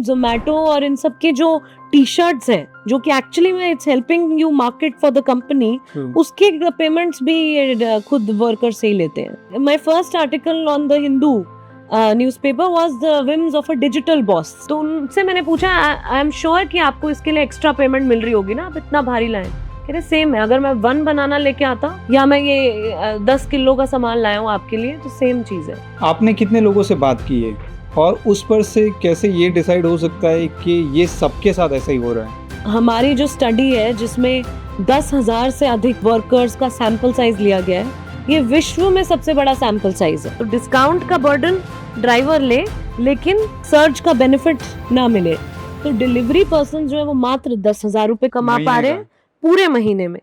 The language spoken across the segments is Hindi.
जोमेटो और इन सब के जो टी शर्ट्स हैं जो कि एक्चुअली में it's helping you market for the company, उसके पेमेंट्स भी खुद वर्कर से ही लेते हैं. My first article on the Hindu newspaper was the whims of a digital boss. तो उनसे मैंने पूछा, आई एम श्योर कि आपको इसके लिए एक्स्ट्रा पेमेंट मिल रही होगी ना, आप इतना भारी लाए. कह रहे सेम है, अगर मैं 1 बनाना लेके आता या मैं ये 10 किलो का सामान लाया हूँ आपके लिए, तो सेम चीज़ है. आपने कितने लोगों से बात की है और उस पर से कैसे ये डिसाइड हो सकता है कि ये सबके साथ ऐसा ही हो रहा है? हमारी जो स्टडी है जिसमें 10,000 से अधिक वर्कर्स का सैंपल साइज लिया गया है, ये विश्व में सबसे बड़ा सैंपल साइज है. तो डिस्काउंट का बर्डन ड्राइवर ले, लेकिन सर्ज का बेनिफिट ना मिले. तो डिलीवरी पर्सन जो है वो मात्र 10,000 रुपए कमा पा रहे हैं पूरे महीने में.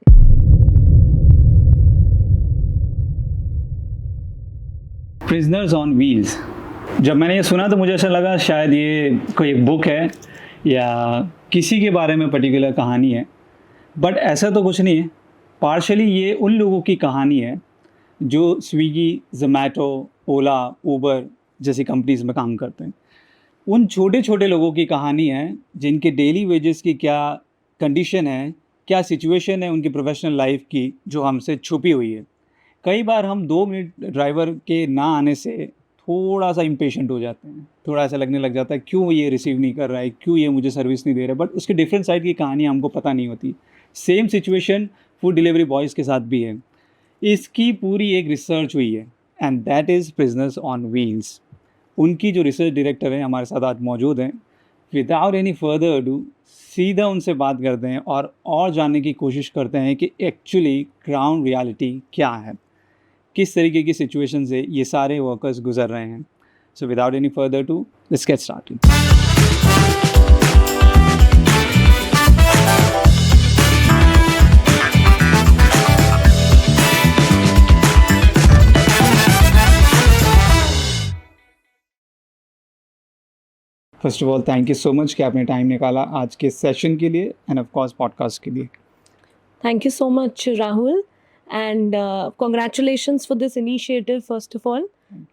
प्रिजनर्स ऑन व्हील्स, जब मैंने ये सुना तो मुझे ऐसा लगा शायद ये कोई एक बुक है या किसी के बारे में पर्टिकुलर कहानी है, बट ऐसा तो कुछ नहीं है. पार्शली ये उन लोगों की कहानी है जो स्विगी, जोमेटो, ओला, उबर जैसी कंपनीज में काम करते हैं. उन छोटे छोटे लोगों की कहानी है जिनके डेली वेजेस की क्या कंडीशन है, क्या सिचुएशन है उनकी प्रोफेशनल लाइफ की, जो हमसे छुपी हुई है. कई बार हम 2 मिनट ड्राइवर के ना आने से थोड़ा सा इम्पेशेंट हो जाते हैं, थोड़ा ऐसा लगने लग जाता है क्यों ये रिसीव नहीं कर रहा है, क्यों ये मुझे सर्विस नहीं दे रहा है, बट उसके डिफरेंट साइड की कहानी हमको पता नहीं होती. Same situation food delivery boys के साथ भी है. इसकी पूरी एक रिसर्च हुई है and that is prisoners on wheels. उनकी जो रिसर्च डायरेक्टर हैं हमारे साथ आज मौजूद हैं. विदाउट एनी फर्दर अडू सीधा उनसे बात करते हैं और जानने की कोशिश करते हैं कि एक्चुअली ग्राउंड रियलिटी क्या है, किस तरीके की सिचुएशन से ये सारे वर्कर्स गुजर रहे हैं. So without any further to let's get started. First of all thank you so much कि आपने टाइम निकाला आज के सेशन के लिए एंड ऑफ कोर्स पॉडकास्ट के लिए. Thank you so much Rahul, and congratulations for this initiative. First of all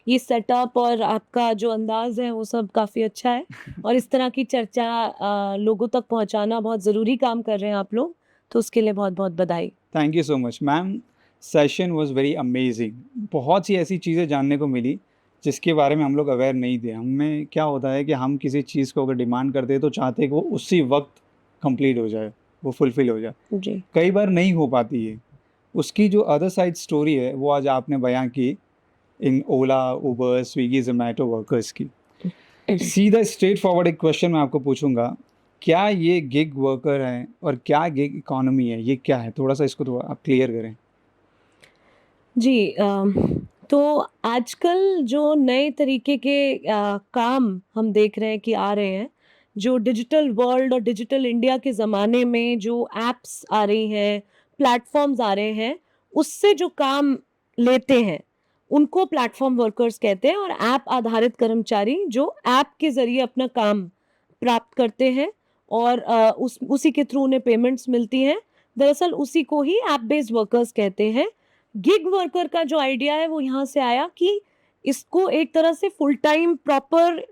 ये सेटअप और आपका जो अंदाज है वो सब काफ़ी अच्छा है और इस तरह की चर्चा लोगों तक पहुंचाना बहुत ज़रूरी काम कर रहे हैं आप लोग, तो उसके लिए बहुत बहुत बधाई. Thank you so much ma'am. Session was very amazing. बहुत सी ऐसी चीज़ें जानने को मिली जिसके बारे में हम लोग अवेयर नहीं थे. हमें क्या होता है कि हम किसी चीज़ को अगर डिमांड करते हैं तो चाहते हैं कि वो उसी वक्त कंप्लीट हो जाए, वो फुलफ़िल हो जाए. जी. कई बार नहीं हो पाती है. उसकी जो अदर साइड स्टोरी है वो आज आपने बयां की इन ओला, उबर, स्विगी, जोमेटो वर्कर्स की. सीधा स्ट्रेट फॉरवर्ड एक क्वेश्चन मैं आपको पूछूंगा, क्या ये गिग वर्कर हैं और क्या गिग इकोनॉमी है, ये क्या है? थोड़ा सा इसको थोड़ा आप क्लियर करें. जी, तो आजकल जो नए तरीके के काम हम देख रहे हैं कि आ रहे हैं, जो डिजिटल वर्ल्ड और डिजिटल इंडिया के ज़माने में जो एप्स आ रही हैं, प्लेटफॉर्म्स आ रहे हैं, उससे जो काम लेते हैं उनको प्लेटफॉर्म वर्कर्स कहते हैं, और ऐप आधारित कर्मचारी जो ऐप के ज़रिए अपना काम प्राप्त करते हैं और उसी के थ्रू उन्हें पेमेंट्स मिलती हैं. दरअसल उसी को ही ऐप बेस्ड वर्कर्स कहते हैं. गिग वर्कर का जो आइडिया है वो यहाँ से आया कि इसको एक तरह से full time proper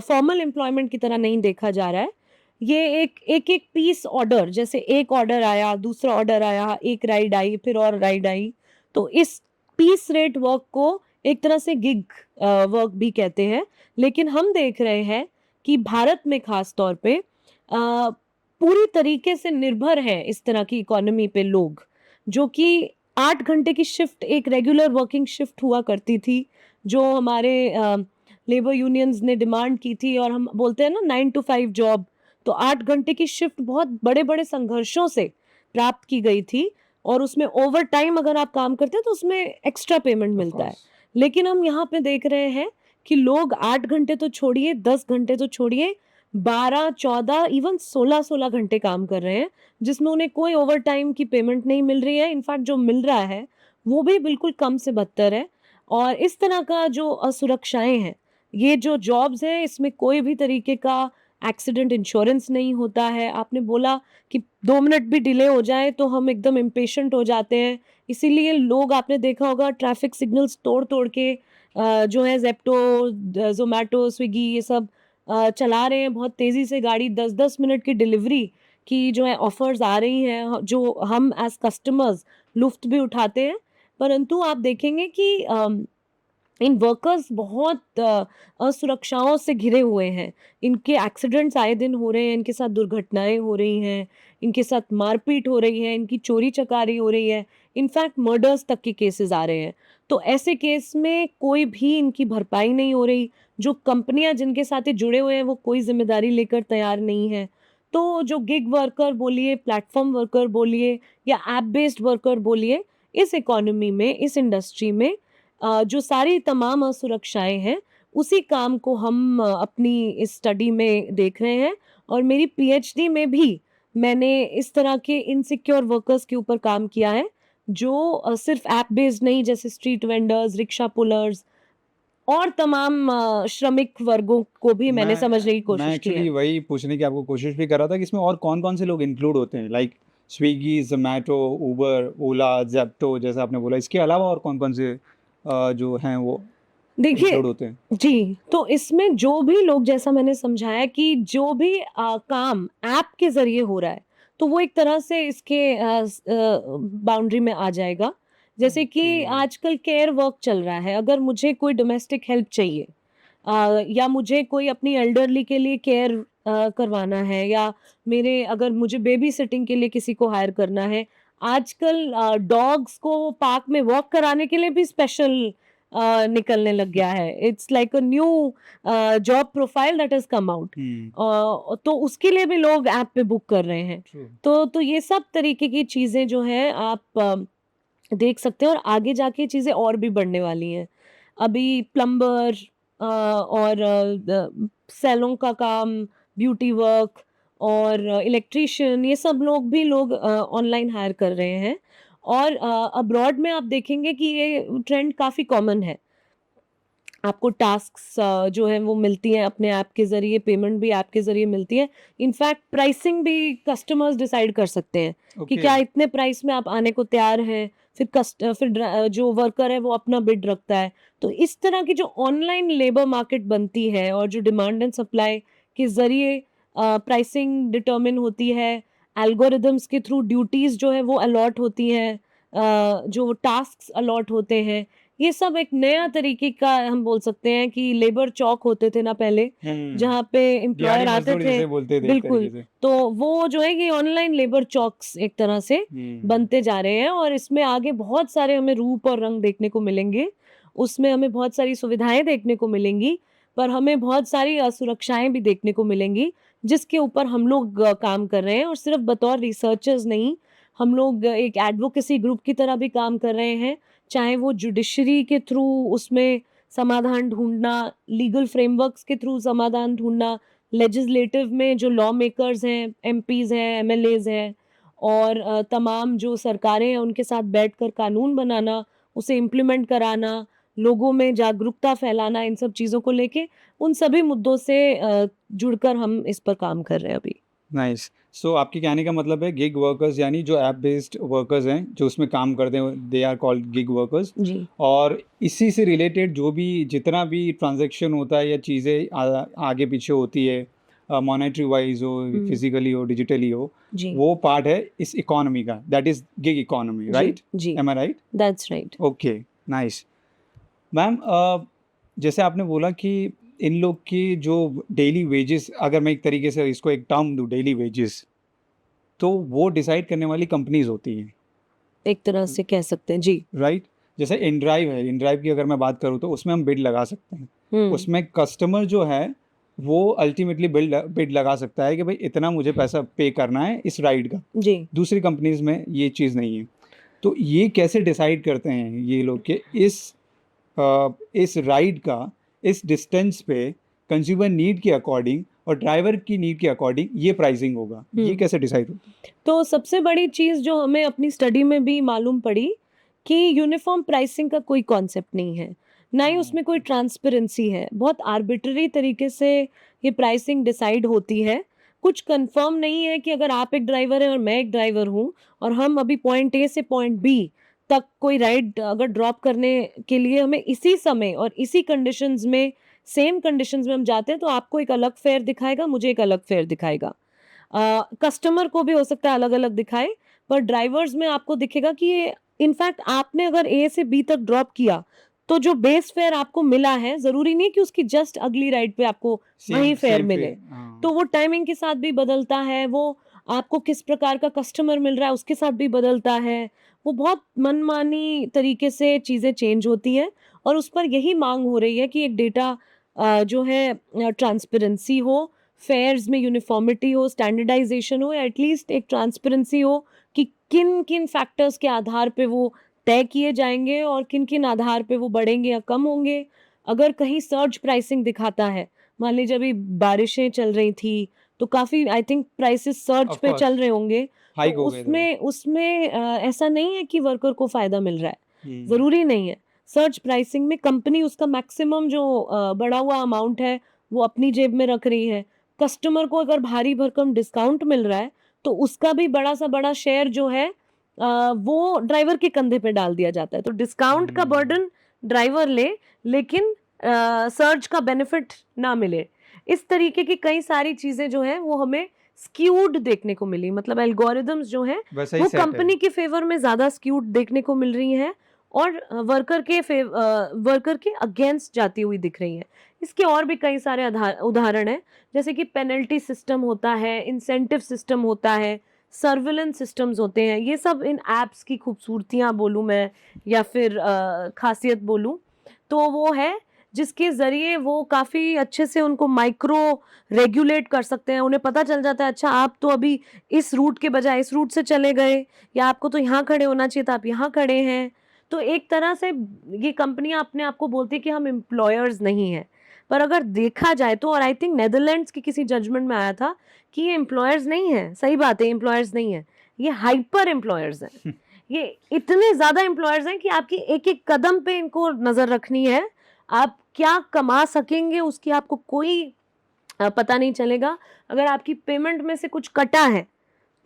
formal employment की तरह नहीं देखा जा रहा है. ये एक पीस ऑर्डर, जैसे एक ऑर्डर आया, दूसरा ऑर्डर आया, एक राइड आई, फिर और राइड आई, तो इस पीस रेट वर्क को एक तरह से गिग वर्क भी कहते हैं. लेकिन हम देख रहे हैं कि भारत में खास तौर पे पूरी तरीके से निर्भर है इस तरह की इकोनॉमी पे लोग, जो कि 8 घंटे की शिफ्ट एक रेगुलर वर्किंग शिफ्ट हुआ करती थी, जो हमारे लेबर यूनियंस ने डिमांड की थी, और हम बोलते हैं ना 9 to 5 जॉब. तो 8 घंटे की शिफ्ट बहुत बड़े बड़े संघर्षों से प्राप्त की गई थी, और उसमें ओवर टाइम अगर आप काम करते हैं तो उसमें एक्स्ट्रा पेमेंट मिलता है. लेकिन हम यहाँ पे देख रहे हैं कि लोग 8 घंटे तो छोड़िए, 10 घंटे तो छोड़िए, 12, 14, इवन 16 घंटे काम कर रहे हैं, जिसमें उन्हें कोई ओवर टाइम की पेमेंट नहीं मिल रही है. इनफैक्ट जो मिल रहा है वो भी बिल्कुल कम से बदतर है. और इस तरह का जो असुरक्षाएं हैं, ये जो जॉब्स हैं, इसमें कोई भी तरीके का एक्सीडेंट इंश्योरेंस नहीं होता है. आपने बोला कि 2 मिनट भी डिले हो जाए तो हम एकदम इम्पेशेंट हो जाते हैं. इसीलिए लोग, आपने देखा होगा, ट्रैफिक सिग्नल्स तोड़ तोड़ के जो है जेप्टो, जोमेटो, स्विगी, ये सब चला रहे हैं बहुत तेज़ी से गाड़ी, 10-10 मिनट की डिलीवरी की जो है ऑफ़र्स आ रही हैं, जो हम एज़ कस्टमर्स लुफ़्त भी उठाते हैं। परंतु आप देखेंगे कि इन वर्कर्स बहुत असुरक्षाओं से घिरे हुए हैं। इनके एक्सीडेंट्स आए दिन हो रहे हैं, इनके साथ दुर्घटनाएँ हो रही हैं, इनके साथ मारपीट हो रही है, इनकी चोरी-चकारी हो रही है, इनफैक्ट मर्डर्स तक के केसेस आ रहे हैं। तो ऐसे केस में कोई भी इनकी भरपाई नहीं हो रही, जो कंपनियाँ जिनके साथ ये जुड़े हुए हैं वो कोई ज़िम्मेदारी लेकर तैयार नहीं है। तो जो गिग वर्कर बोलिए, प्लेटफ़ॉर्म वर्कर बोलिए या ऐप बेस्ड वर्कर बोलिए, इस इकोनॉमी में, इस इंडस्ट्री में जो सारी तमाम असुरक्षाएँ हैं, उसी काम को हम अपनी इस स्टडी में देख रहे हैं और मेरी पीएचडी में भी मैंने इस तरह के इनसिक्योर वर्कर्स के ऊपर काम किया है, जो सिर्फ़ ऐप बेस्ड नहीं, जैसे स्ट्रीट वेंडर्स, रिक्शा पुलर्स और तमाम श्रमिक वर्गों को भी मैंने समझने की मैं कोशिश की है। एक्चुअली वही पूछने की आपको कोशिश भी कर रहा था कि इसमें और कौन-कौन से लोग इंक्लूड होते हैं? लाइक स्विगी, ज़ोमैटो, उबर, ओला, ज़ेप्टो जैसा आपने बोला, इसके अलावा और कौन-कौन से जो हैं वो देखिए इंक्लूड होते हैं? जी, तो इसमें जो भी लोग, जैसा मैंने समझाया कि जो भी काम ऐप के ज़रिए हो रहा है, तो वो एक तरह से इसके बाउंड्री में आ जाएगा। जैसे कि ओके। आजकल केयर वर्क चल रहा है, अगर मुझे कोई डोमेस्टिक हेल्प चाहिए या मुझे कोई अपनी एल्डरली के लिए केयर करवाना है, या मेरे अगर मुझे बेबी सिटिंग के लिए किसी को हायर करना है। आजकल डॉग्स को पार्क में वॉक कराने के लिए भी स्पेशल निकलने लग गया है। It's like a new job profile that has come out. हुँ, तो उसके लिए भी लोग ऐप पे बुक कर रहे हैं। ट्रू। तो ये सब तरीके की चीज़ें जो हैं आप देख सकते हैं, और आगे जाके चीज़ें और भी बढ़ने वाली हैं। अभी प्लम्बर और सैलून का काम, ब्यूटी वर्क और इलेक्ट्रीशियन, ये सब लोग भी लोग ऑनलाइन हायर कर रहे हैं। और अब्रॉड में आप देखेंगे कि ये ट्रेंड काफ़ी कॉमन है। आपको टास्क्स जो हैं वो मिलती हैं अपने ऐप के ज़रिए, पेमेंट भी ऐप के ज़रिए मिलती है। इनफैक्ट प्राइसिंग भी कस्टमर्स डिसाइड कर सकते हैं कि ओके। क्या इतने प्राइस में आप आने को तैयार हैं। फिर जो वर्कर है वो अपना बिड रखता है। तो इस तरह की जो ऑनलाइन लेबर मार्केट बनती है और जो डिमांड एंड सप्लाई के ज़रिए प्राइसिंग डिटरमिन होती है, एल्गोरिदम्स के थ्रू ड्यूटीज़ जो है वो अलॉट होती हैं, जो टास्क्स अलॉट होते हैं, ये सब एक नया तरीके का हम बोल सकते हैं कि लेबर चौक होते थे ना पहले, हुँ, जहाँ पे दिहाड़ी एम्प्लॉयर आते मज़दूर थे। जिसे बोलते थे एक बिल्कुल, तरीके से। तो वो जो है ये ऑनलाइन लेबर चौक्स एक तरह से हुँ, बनते जा रहे हैं, और इसमें आगे बहुत सारे हमें रूप और रंग देखने को मिलेंगे। उसमें हमें बहुत सारी सुविधाएँ देखने को मिलेंगी, पर हमें बहुत सारी असुरक्षाएँ भी देखने को मिलेंगी, जिसके ऊपर हम लोग काम कर रहे हैं, और सिर्फ़ बतौर रिसर्चर्स नहीं, हम लोग एक एडवोकेसी ग्रुप की तरह भी काम कर रहे हैं। चाहे वो जुडिशरी के थ्रू उसमें समाधान ढूँढना, लीगल फ्रेमवर्क्स के थ्रू समाधान ढूँढना, लेजिस्लेटिव में जो लॉ मेकर्स हैं, एमपीज़ हैं, एमएलएज़ हैं, और तमाम जो सरकारें हैं उनके साथ बैठकर कानून बनाना, उसे इम्प्लीमेंट कराना, लोगों में जागरूकता फैलाना, इन सब चीज़ों को लेके, उन सभी मुद्दों से जुड़कर हम इस पर काम कर रहे हैं अभी। नाइस। सो आपके कहने का मतलब है गिग वर्कर्स यानी जो ऐप बेस्ड वर्कर्स हैं, जो उसमें काम करते हैं, they are called gig workers. जी, और इसी से रिलेटेड जो भी जितना भी ट्रांज़ैक्शन होता है या चीज़ें आगे पीछे होती है, मॉनेटरी वाइज़ हो, हुँ, फिज़िकली हो, डिजिटली हो, जी, वो पार्ट है इस इकोनॉमी का, दैट इज़ गिग इकोनॉमी, जी, राइट? जी, am I right? That's right. Okay, nice. Ma'am जैसे आपने बोला कि इन लोग की जो डेली वेजेस, अगर मैं एक तरीके से इसको एक टर्म दूँ, डेली वेजेस, तो वो डिसाइड करने वाली कंपनीज़ होती हैं, एक तरह से कह सकते हैं, जी। राइट? जैसे इनड्राइव है, इनड्राइव की अगर मैं बात करूँ तो उसमें हम बिड लगा सकते हैं। हुँ, उसमें कस्टमर जो है वो अल्टीमेटली बिड लगा सकता है कि भाई इतना मुझे पैसा पे करना है इस राइड का। जी। दूसरी कंपनीज़ में ये चीज़ नहीं है। तो ये कैसे डिसाइड करते हैं ये लोग कि इस राइड का इस डिस्टेंस पे कंज्यूमर नीड के अकॉर्डिंग और ड्राइवर की नीड के अकॉर्डिंग ये प्राइसिंग होगा, ये हुँ। कैसे डिसाइड होता है? तो सबसे बड़ी चीज़ जो हमें अपनी स्टडी में भी मालूम पड़ी कि यूनिफ़ॉर्म प्राइसिंग का कोई कॉन्सेप्ट नहीं है, ना ही उसमें कोई ट्रांसपेरेंसी है। बहुत आर्बिट्रेरी तरीके से ये प्राइसिंग डिसाइड होती है। कुछ कन्फर्म नहीं है कि अगर आप एक ड्राइवर हैं और मैं एक ड्राइवर हूँ, और हम अभी पॉइंट ए से पॉइंट बी तक कोई राइड अगर ड्रॉप करने के लिए हमें इसी समय और इसी कंडीशंस में सेम कंडीशंस में हम जाते हैं तो आपको एक अलग फेयर दिखाएगा, मुझे एक अलग फेयर दिखाएगा, कस्टमर को भी हो सकता है अलग अलग दिखाए, पर ड्राइवर्स में आपको दिखेगा कि ये इनफैक्ट आपने अगर ए से बी तक ड्रॉप किया तो जो बेस फेयर आपको मिला है जरूरी नहीं कि उसकी जस्ट अगली राइड पे आपको वही फेयर मिले, तो वो टाइमिंग के साथ भी बदलता है, वो आपको किस प्रकार का कस्टमर मिल रहा है उसके साथ भी बदलता है, वो बहुत मनमानी तरीके से चीज़ें चेंज होती हैं और उस पर यही मांग हो रही है कि एक डेटा जो है ट्रांसपेरेंसी हो, फेयर्स में यूनिफॉर्मिटी हो, स्टैंडर्डाइजेशन हो, या एटलीस्ट एक ट्रांसपेरेंसी हो कि किन किन फैक्टर्स के आधार पे वो तय किए जाएंगे और किन किन आधार पे वो बढ़ेंगे या कम होंगे। अगर कहीं सर्ज प्राइसिंग दिखाता है, मान लीजिए अभी बारिशें चल रही थी तो काफ़ी I think prices surge of पे कोर्स चल रहे होंगे, तो हाइक हो गए थे वो। उसमें ऐसा नहीं है कि वर्कर को फ़ायदा मिल रहा है, हम्म, ज़रूरी नहीं है। सर्च प्राइसिंग में कंपनी उसका मैक्सिमम जो बढ़ा हुआ अमाउंट है वो अपनी जेब में रख रही है, कस्टमर को अगर भारी भरकम डिस्काउंट मिल रहा है तो उसका भी बड़ा सा बड़ा शेयर जो है वो ड्राइवर के कंधे पे डाल दिया जाता है, तो डिस्काउंट का बर्डन ड्राइवर ले लेकिन सर्ज का बेनिफिट ना मिले। इस तरीके की कई सारी चीज़ें जो हैं वो हमें स्क्यूड देखने को मिली, मतलब एल्गोरिदम्स जो हैं वैसा ही वो सेट है। कंपनी के फेवर में ज़्यादा स्क्यूड देखने को मिल रही हैं और वर्कर के अगेंस्ट जाती हुई दिख रही हैं। इसके और भी कई सारे उदाहरण हैं, जैसे कि पेनल्टी सिस्टम होता है, इंसेंटिव सिस्टम होता है, सर्विलेंस सिस्टम्स होते हैं, ये सब इन ऐप्स की खूबसूरतियाँ बोलूँ मैं या फिर खासियत बोलूँ तो वो है जिसके ज़रिए वो काफ़ी अच्छे से उनको माइक्रो रेगुलेट कर सकते हैं। उन्हें पता चल जाता है अच्छा आप तो अभी इस रूट के बजाय इस रूट से चले गए, या आपको तो यहाँ खड़े होना चाहिए था आप यहाँ खड़े हैं। तो एक तरह से ये कंपनियाँ अपने आप को बोलती है कि हम एम्प्लॉयर्स नहीं हैं, पर अगर देखा जाए तो, और आई थिंक नेदरलैंड्स की किसी जजमेंट में आया था कि ये एम्प्लॉयर्स नहीं है, सही बात है एम्प्लॉयर्स नहीं है, ये हाइपर एम्प्लॉयर्स हैं। ये इतने ज़्यादा एम्प्लॉयर्स हैं कि आपकी एक एक कदम पे इनको नज़र रखनी है, आप क्या कमा सकेंगे उसकी आपको कोई पता नहीं चलेगा। अगर आपकी पेमेंट में से कुछ कटा है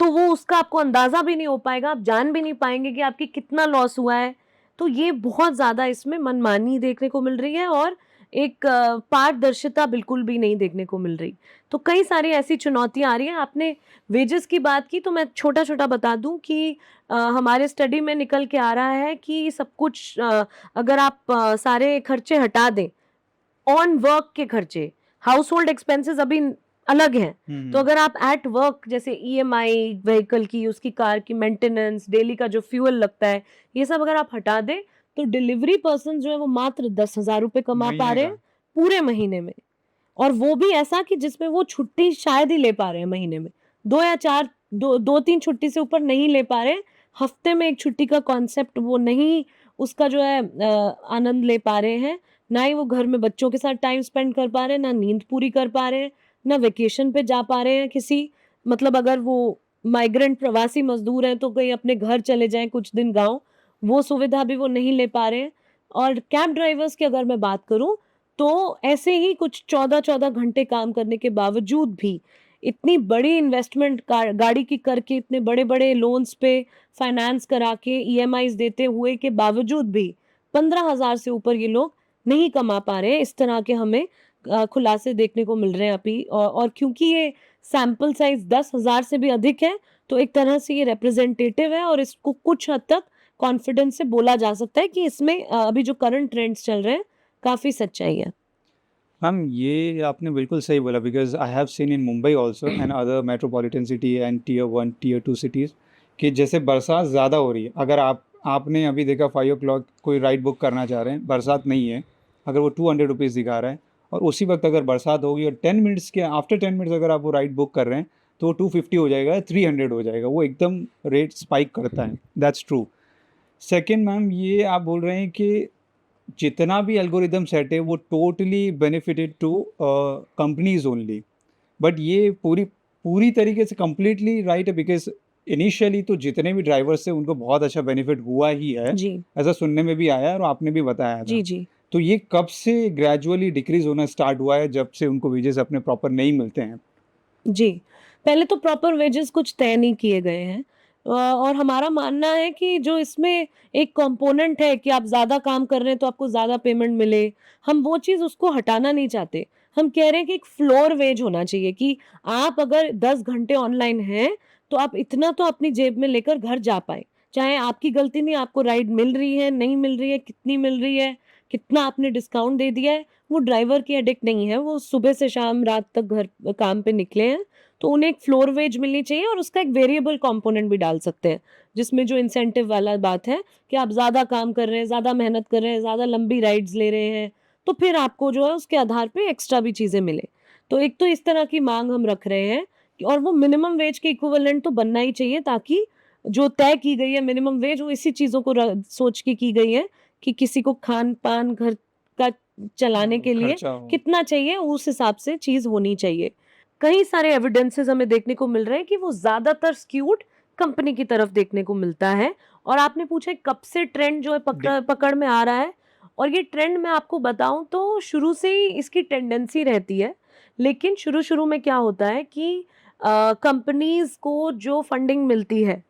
तो वो उसका आपको अंदाज़ा भी नहीं हो पाएगा, आप जान भी नहीं पाएंगे कि आपकी कितना लॉस हुआ है। तो ये बहुत ज़्यादा इसमें मनमानी देखने को मिल रही है और एक पारदर्शिता बिल्कुल भी नहीं देखने को मिल रही। तो कई सारी ऐसी चुनौतियाँ आ रही हैं। आपने वेजेस की बात की तो मैं छोटा-छोटा बता दूँ कि हमारे स्टडी में निकल के आ रहा है कि सब कुछ अगर आप सारे खर्चे हटा दें, ऑन वर्क के खर्चे, हाउस होल्ड एक्सपेंसेस अभी अलग हैं, तो अगर आप एट वर्क जैसे ईएमआई व्हीकल की, उसकी कार की मेंटेनेंस, डेली का जो फ्यूल लगता है, ये सब अगर आप हटा दें तो डिलीवरी पर्सन जो है वो मात्र 10,000 रुपये कमा पा महीने रहे का। हैं पूरे महीने में, और वो भी ऐसा कि जिसमें वो छुट्टी शायद ही ले पा रहे हैं महीने में, 2 या 4 2-3 छुट्टी से ऊपर नहीं ले पा रहे हैं, हफ्ते में 1 छुट्टी का कॉन्सेप्ट वो नहीं उसका जो है आनंद ले पा रहे हैं, ना ही वो घर में बच्चों के साथ टाइम स्पेंड कर पा रहे हैं, ना नींद पूरी कर पा रहे हैं, ना वेकेशन पे जा पा रहे हैं किसी, मतलब अगर वो माइग्रेंट प्रवासी मजदूर हैं तो कहीं अपने घर चले जाएं कुछ दिन गाँव, वो सुविधा भी वो नहीं ले पा रहे हैं। और कैब ड्राइवर्स की अगर मैं बात करूं तो ऐसे ही कुछ 14-14 घंटे काम करने के बावजूद भी इतनी बड़ी इन्वेस्टमेंट गाड़ी की करके, इतने बड़े-बड़े लोन्स पे फाइनेंस करा के ईएमआईज़ देते हुए के बावजूद भी 15,000 से ऊपर ये लोग नहीं कमा पा रहे हैं। इस तरह के हमें खुलासे देखने को मिल रहे हैं अभी, और क्योंकि ये सैंपल साइज़ 10,000 से भी अधिक है, तो एक तरह से ये रिप्रेजेंटेटिव है और इसको कुछ हद तक कॉन्फिडेंस से बोला जा सकता है कि इसमें अभी जो करंट ट्रेंड्स चल रहे हैं, काफ़ी सच्चाई है। मैम ये आपने बिल्कुल सही बोला, because I have seen in Mumbai also and other metropolitan city and tier 1 tier 2 cities कि जैसे बरसात ज़्यादा हो रही है, अगर आपने अभी देखा 5 o'clock कोई राइड बुक करना चाह रहे हैं, बरसात नहीं है, अगर वो 200 रुपीज़ दिखा रहा है और उसी वक्त अगर बरसात होगी और 10 मिनट्स के आफ्टर 10 मिनट्स अगर आप वो राइड बुक कर रहे हैं तो वो 250 हो जाएगा, 300 हो जाएगा, वो एकदम रेट स्पाइक करता है। That's true. सेकेंड मैम, ये आप बोल रहे हैं कि जितना भी एल्गोरिदम सेट है वो totally benefited to companies only, but ये पूरी तरीके से कम्प्लीटली राइट है, बिकॉज इनिशियली तो जितने भी ड्राइवर्स थे उनको बहुत अच्छा बेनिफिट हुआ ही है, जी, ऐसा सुनने में भी आया है और आपने भी बताया जी, था। जी। तो ये कब से ग्रेजुअली डिक्रीज होना स्टार्ट हुआ है, जब से उनको वेजेस अपने प्रॉपर नहीं मिलते हैं? जी, पहले तो प्रॉपर वेजेस कुछ तय नहीं किए गए हैं। और हमारा मानना है कि जो इसमें एक कंपोनेंट है कि आप ज़्यादा काम कर रहे हैं तो आपको ज़्यादा पेमेंट मिले, हम वो चीज़ उसको हटाना नहीं चाहते। हम कह रहे हैं कि एक फ्लोर वेज होना चाहिए कि आप अगर 10 घंटे ऑनलाइन हैं, तो आप इतना तो अपनी जेब में लेकर घर जा पाएँ। चाहे आपकी गलती नहीं, आपको राइड मिल रही है, नहीं मिल रही है, कितनी मिल रही है, कितना आपने डिस्काउंट दे दिया है, वो ड्राइवर की हेडेक नहीं है, वो सुबह से शाम रात तक घर काम पे निकले हैं, तो उन्हें एक फ्लोर वेज मिलनी चाहिए और उसका एक वेरिएबल कंपोनेंट भी डाल सकते हैं, जिसमें जो इंसेंटिव वाला बात है कि आप ज़्यादा काम कर रहे हैं, ज़्यादा मेहनत कर रहे हैं, ज़्यादा लंबी राइड्स ले रहे हैं, तो फिर आपको जो है उसके आधार पे एक्स्ट्रा भी चीज़ें मिले। तो एक तो इस तरह की माँग हम रख रहे हैं और वो मिनिमम वेज के इक्विवेलेंट तो बनना ही चाहिए, ताकि जो तय की गई है मिनिमम वेज, वो इसी चीज़ों को सोच के की गई है कि किसी को खान-पान घर का चलाने के लिए खर्चा हो। कितना चाहिए, उस हिसाब से चीज़ होनी चाहिए। कई सारे एविडेंसेस हमें देखने को मिल रहे हैं कि वो ज़्यादातर स्क्यूड कंपनी की तरफ देखने को मिलता है। और आपने पूछा कब से ट्रेंड जो है पकड़ में आ रहा है, और ये ट्रेंड मैं आपको बताऊं तो शुरू से ही इसकी टेंडेंसी रहती है। लेकिन शुरू में क्या होता है कि कंपनीज को जो फंडिंग मिलती है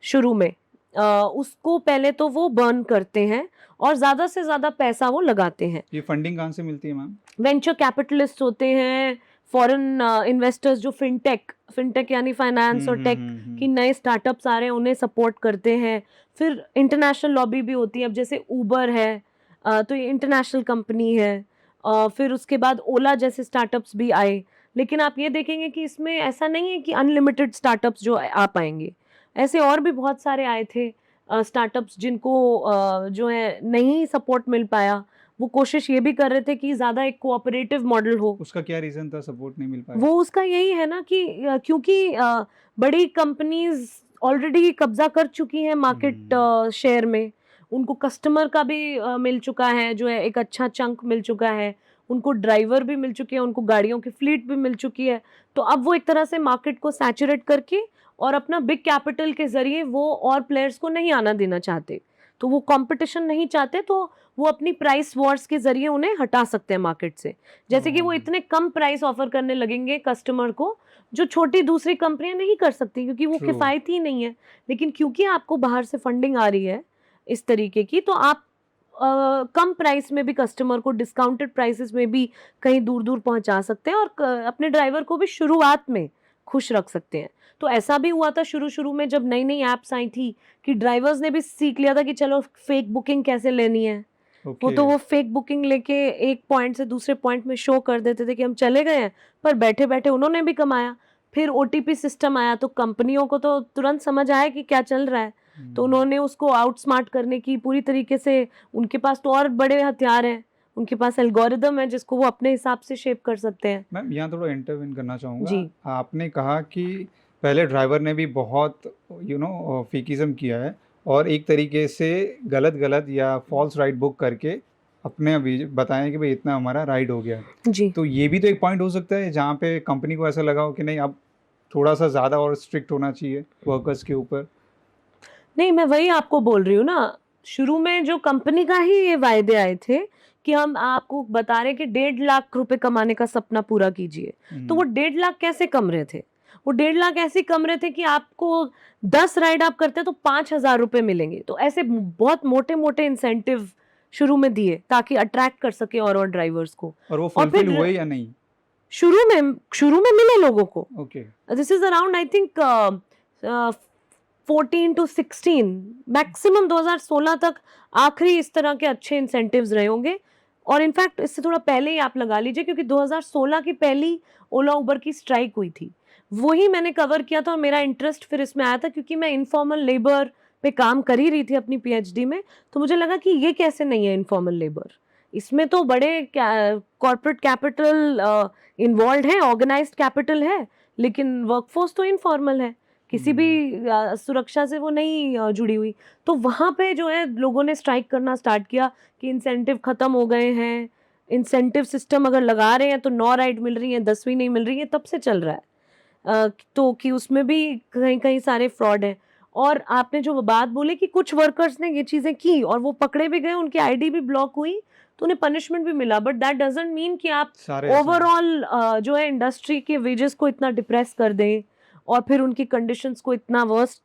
शुरू में, उसको पहले तो वो बर्न करते हैं और ज़्यादा से ज़्यादा पैसा वो लगाते हैं। ये फंडिंग कहाँ से मिलती है मैम? वेंचर कैपिटलिस्ट होते हैं, फॉरेन इन्वेस्टर्स जो फिनटेक यानी फाइनेंस और टेक की नए स्टार्टअप्स आ रहे हैं उन्हें सपोर्ट करते हैं। फिर इंटरनेशनल लॉबी भी होती है, अब जैसे ऊबर है, तो ये इंटरनेशनल कंपनी है। फिर उसके बाद ओला जैसे स्टार्टअप्स भी आए। लेकिन आप ये देखेंगे कि इसमें ऐसा नहीं है कि अनलिमिटेड स्टार्टअप्स जो आ पाएंगे, ऐसे और भी बहुत सारे आए थे स्टार्टअप्स जिनको जो है नहीं सपोर्ट मिल पाया। वो कोशिश ये भी कर रहे थे कि ज़्यादा एक कोऑपरेटिव मॉडल हो। उसका क्या रीज़न था सपोर्ट नहीं मिल पाया? वो उसका यही है ना कि क्योंकि बड़ी कंपनीज ऑलरेडी कब्जा कर चुकी हैं मार्केट शेयर में, उनको कस्टमर का भी मिल चुका है, जो है एक अच्छा चंक मिल चुका है, उनको ड्राइवर भी मिल चुके हैं, उनको गाड़ियों की फ्लीट भी मिल चुकी है। तो अब वो एक तरह से मार्केट को सैचुरेट करके और अपना बिग कैपिटल के ज़रिए वो और प्लेयर्स को नहीं आना देना चाहते, तो वो कंपटीशन नहीं चाहते, तो वो अपनी प्राइस वॉर्स के ज़रिए उन्हें हटा सकते हैं मार्केट से। जैसे कि वो इतने कम प्राइस ऑफर करने लगेंगे कस्टमर को, जो छोटी दूसरी कंपनियां नहीं कर सकती, क्योंकि वो True. किफ़ायती ही नहीं है। लेकिन क्योंकि आपको बाहर से फंडिंग आ रही है इस तरीके की, तो आप कम प्राइस में भी कस्टमर को डिस्काउंटेड प्राइसेस में भी कहीं दूर दूर पहुंचा सकते हैं और अपने ड्राइवर को भी शुरुआत में खुश रख सकते हैं। तो ऐसा भी हुआ था शुरू में जब नई नई ऐप्स आई थी कि ड्राइवर्स ने भी सीख लिया था कि चलो फेक बुकिंग कैसे लेनी है। वो तो वो फेक बुकिंग लेके एक पॉइंट से दूसरे पॉइंट में शो कर देते थे कि हम चले गए हैं, पर बैठे बैठे उन्होंने भी कमाया। फिर ओटीपी सिस्टम आया तो कंपनियों को तो तुरंत समझ आया कि क्या चल रहा है, तो उन्होंने उसको आउटस्मार्ट करने की पूरी तरीके से, उनके पास तो और बड़े हथियार हैं, उनके पास एल्गोरिदम है जिसको वो अपने हिसाब से शेप कर सकते हैं। मैम यहाँ थोड़ा इंटरवेन करना चाहूँगा। जी। आपने कहा कि पहले ड्राइवर ने भी बहुत फेकिज्म किया है और एक तरीके से गलत या फॉल्स राइड बुक करके अपने अभी बताएं कि भाई इतना हमारा राइड हो गया। जी। तो ये भी तो एक पॉइंट हो सकता है जहाँ पे कंपनी को ऐसा लगा हो कि नहीं अब थोड़ा सा ज़्यादा और स्ट्रिक्ट होना चाहिए वर्कर्स के ऊपर। नहीं, मैं वही आपको बोल रही हूँ ना, शुरू में जो कंपनी का ही ये वायदे आए थे कि हम आपको बता रहे हैं कि 1.5 लाख रुपए कमाने का सपना पूरा कीजिए। तो वो 1.5 लाख कैसे कम रहे थे? वो 1.5 लाख ऐसे कम रहे थे कि आपको 10 राइड आप करते तो 5,000 रुपए मिलेंगे। तो ऐसे बहुत मोटे इंसेंटिव शुरू में दिए ताकि अट्रैक्ट कर सके और ड्राइवर्स को। और वो और फुलफिल फिर हुए या नहीं? शुरू में मिले लोगों को। Okay. This is around I think 14 to 16, maximum 2016 तक आखिरी इस तरह के अच्छे इंसेंटिव्स रहे होंगे। और इनफैक्ट इससे थोड़ा पहले ही आप लगा लीजिए, क्योंकि 2016 की पहली ओला उबर की स्ट्राइक हुई थी, वही मैंने कवर किया था और मेरा इंटरेस्ट फिर इसमें आया था, क्योंकि मैं इनफॉर्मल लेबर पे काम कर ही रही थी अपनी पीएचडी में। तो मुझे लगा कि ये कैसे नहीं है इनफॉर्मल लेबर, इसमें तो बड़े कॉर्पोरेट कैपिटल इन्वॉल्व है, ऑर्गेनाइज्ड कैपिटल है, लेकिन वर्कफोर्स तो इनफॉर्मल है, किसी भी सुरक्षा से वो नहीं जुड़ी हुई। तो वहाँ पे जो है लोगों ने स्ट्राइक करना स्टार्ट किया कि इंसेंटिव ख़त्म हो गए हैं, इंसेंटिव सिस्टम अगर लगा रहे हैं तो 9 राइड मिल रही हैं, 10वीं नहीं मिल रही है, तब से चल रहा है। तो कि उसमें भी कहीं सारे फ्रॉड हैं। और आपने जो बात बोली कि कुछ वर्कर्स ने ये चीज़ें की और वो पकड़े भी गए, उनकी आईडी भी ब्लॉक हुई, तो उन्हें पनिशमेंट भी मिला, बट दैट डजंट मीन कि आप ओवरऑल जो है इंडस्ट्री के वेजेस को इतना डिप्रेस कर दें और फिर उनकी कंडीशंस को इतना वर्स्ट